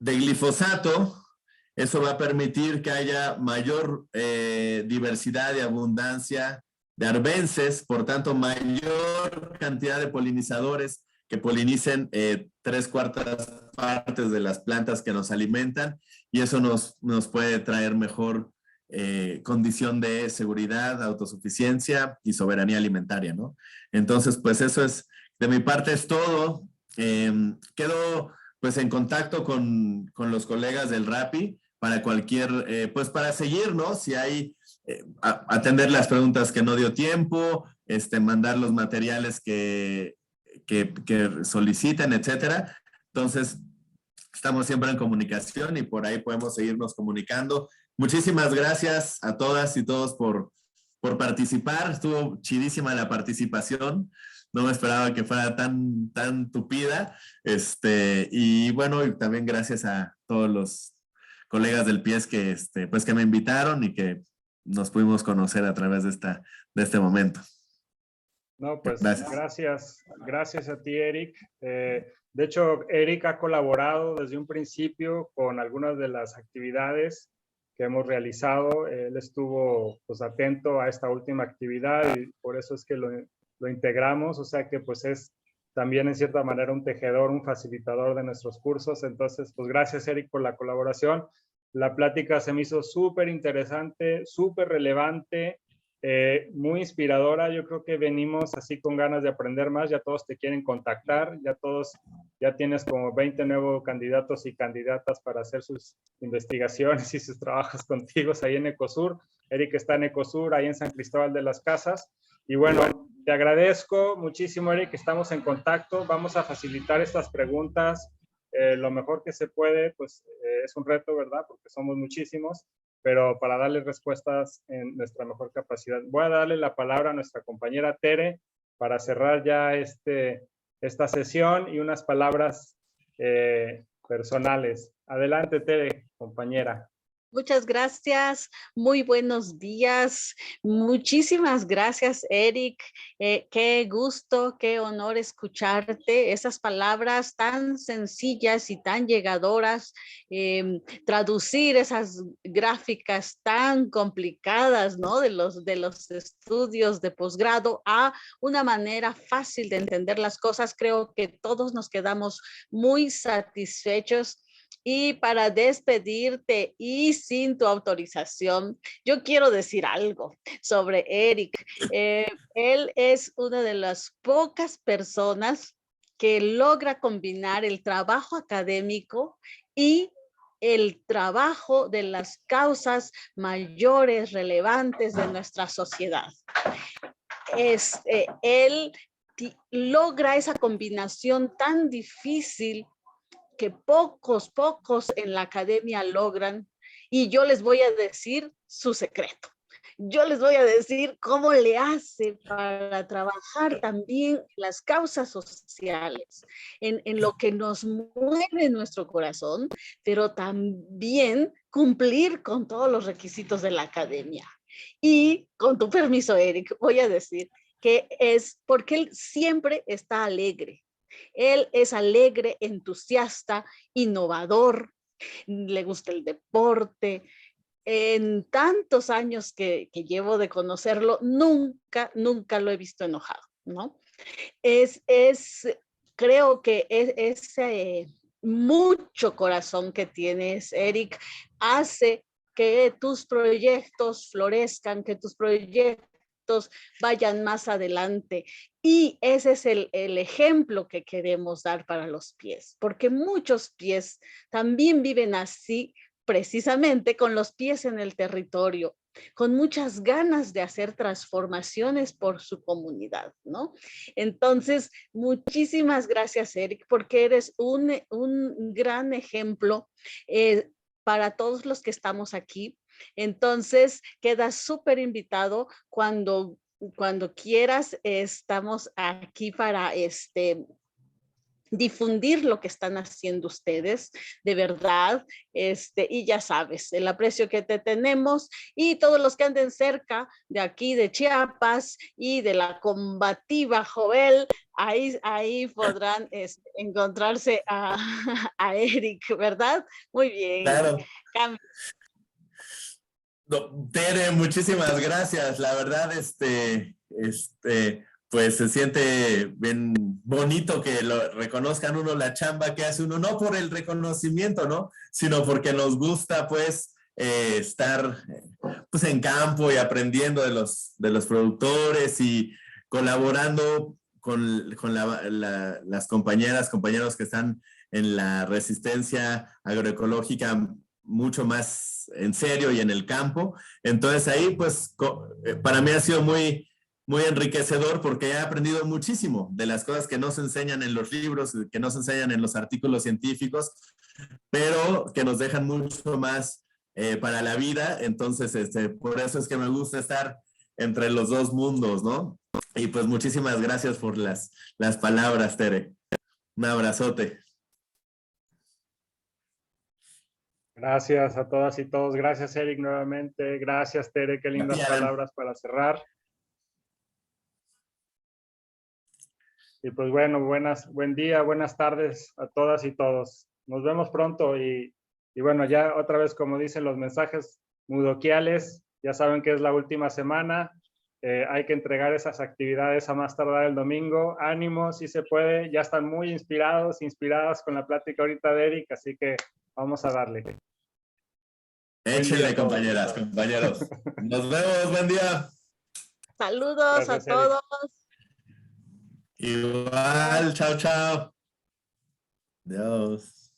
glifosato. Eso va a permitir que haya mayor diversidad y abundancia de arbences, por tanto, mayor cantidad de polinizadores que polinicen 3/4 partes de las plantas que nos alimentan, y eso nos puede traer mejor condición de seguridad, autosuficiencia y soberanía alimentaria, ¿no? Entonces, pues eso es, de mi parte es todo. Quedo pues en contacto con los colegas del RAPI para pues para seguirnos, si hay, atender las preguntas que no dio tiempo, mandar los materiales que soliciten, etcétera. Entonces, estamos siempre en comunicación y por ahí podemos seguirnos comunicando. muchísimas gracias a todas y todos por participar. Estuvo chidísima la participación. No me esperaba que fuera tan tupida. Y bueno, y también gracias a todos los colegas del PIES que, pues que me invitaron y que nos pudimos conocer a través de este momento. No, pues gracias a ti, Eric. De hecho, Eric ha colaborado desde un principio con algunas de las actividades que hemos realizado. Él estuvo pues atento a esta última actividad y por eso es que lo integramos, o sea que pues es también en cierta manera un tejedor, un facilitador de nuestros cursos. Entonces, pues gracias, Eric, por la colaboración. La plática se me hizo súper interesante, súper relevante, muy inspiradora. Yo creo que venimos así con ganas de aprender más. Ya todos te quieren contactar, ya tienes como 20 nuevos candidatos y candidatas para hacer sus investigaciones y sus trabajos contigo ahí en Ecosur. Eric está en Ecosur, ahí en San Cristóbal de las Casas. Y bueno, te agradezco muchísimo, Eric, estamos en contacto. Vamos a facilitar estas preguntas lo mejor que se puede, pues es un reto, ¿verdad? Porque somos muchísimos, pero para darle respuestas en nuestra mejor capacidad. Voy a darle la palabra a nuestra compañera Tere para cerrar ya esta sesión y unas palabras personales. Adelante, Tere, compañera. Muchas gracias, muy buenos días. Muchísimas gracias, Eric. Qué gusto, qué honor escucharte. Esas palabras tan sencillas y tan llegadoras, traducir esas gráficas tan complicadas, ¿no? De los estudios de posgrado a una manera fácil de entender las cosas. Creo que todos nos quedamos muy satisfechos. Y para despedirte y sin tu autorización, yo quiero decir algo sobre Eric. Él es una de las pocas personas que logra combinar el trabajo académico y el trabajo de las causas mayores relevantes de nuestra sociedad. Él logra esa combinación tan difícil que pocos en la academia logran, y yo les voy a decir su secreto. Yo les voy a decir cómo le hace para trabajar también en las causas sociales, en lo que nos mueve nuestro corazón, pero también cumplir con todos los requisitos de la academia. Y con tu permiso, Eric, voy a decir que es porque él siempre está alegre. Él es alegre, entusiasta, innovador, le gusta el deporte. En tantos años que llevo de conocerlo, nunca lo he visto enojado, ¿no? Creo que ese mucho corazón que tienes, Eric, hace que tus proyectos florezcan, que tus proyectos vayan más adelante. Y ese es el ejemplo que queremos dar para los pies, porque muchos pies también viven así, precisamente con los pies en el territorio, con muchas ganas de hacer transformaciones por su comunidad, ¿no? Entonces, muchísimas gracias, Eric, porque eres un gran ejemplo para todos los que estamos aquí. Entonces, quedas súper invitado cuando quieras. Estamos aquí para difundir lo que están haciendo ustedes, de verdad, y ya sabes, el aprecio que te tenemos, y todos los que anden cerca de aquí, de Chiapas, y de la combativa Jovel, ahí podrán encontrarse a Eric, ¿verdad? Muy bien. Claro. Tere, muchísimas gracias. La verdad, pues se siente bien bonito que lo reconozcan uno la chamba que hace uno, no por el reconocimiento, ¿no? Sino porque nos gusta, pues, estar pues, en campo y aprendiendo de los productores y colaborando con las compañeros que están en la resistencia agroecológica mucho más en serio y en el campo. Entonces ahí, pues, para mí ha sido muy enriquecedor porque he aprendido muchísimo de las cosas que no se enseñan en los libros, que no se enseñan en los artículos científicos, pero que nos dejan mucho más para la vida. Entonces, por eso es que me gusta estar entre los dos mundos, ¿no? Y pues muchísimas gracias por las palabras, Tere. Un abrazote. Gracias a todas y todos. Gracias, Eric, nuevamente. Gracias, Tere. Qué lindas palabras para cerrar. Y pues bueno, buen día, buenas tardes a todas y todos. Nos vemos pronto y bueno, ya otra vez, como dicen los mensajes mudoquiales, ya saben que es la última semana. Hay que entregar esas actividades a más tardar el domingo. Ánimo, si se puede. Ya están muy inspiradas con la plática ahorita de Eric, así que vamos a darle. Échenle, compañeras, compañeros. Nos vemos, buen día. Saludos a todos. Igual, chao, chao. Adiós.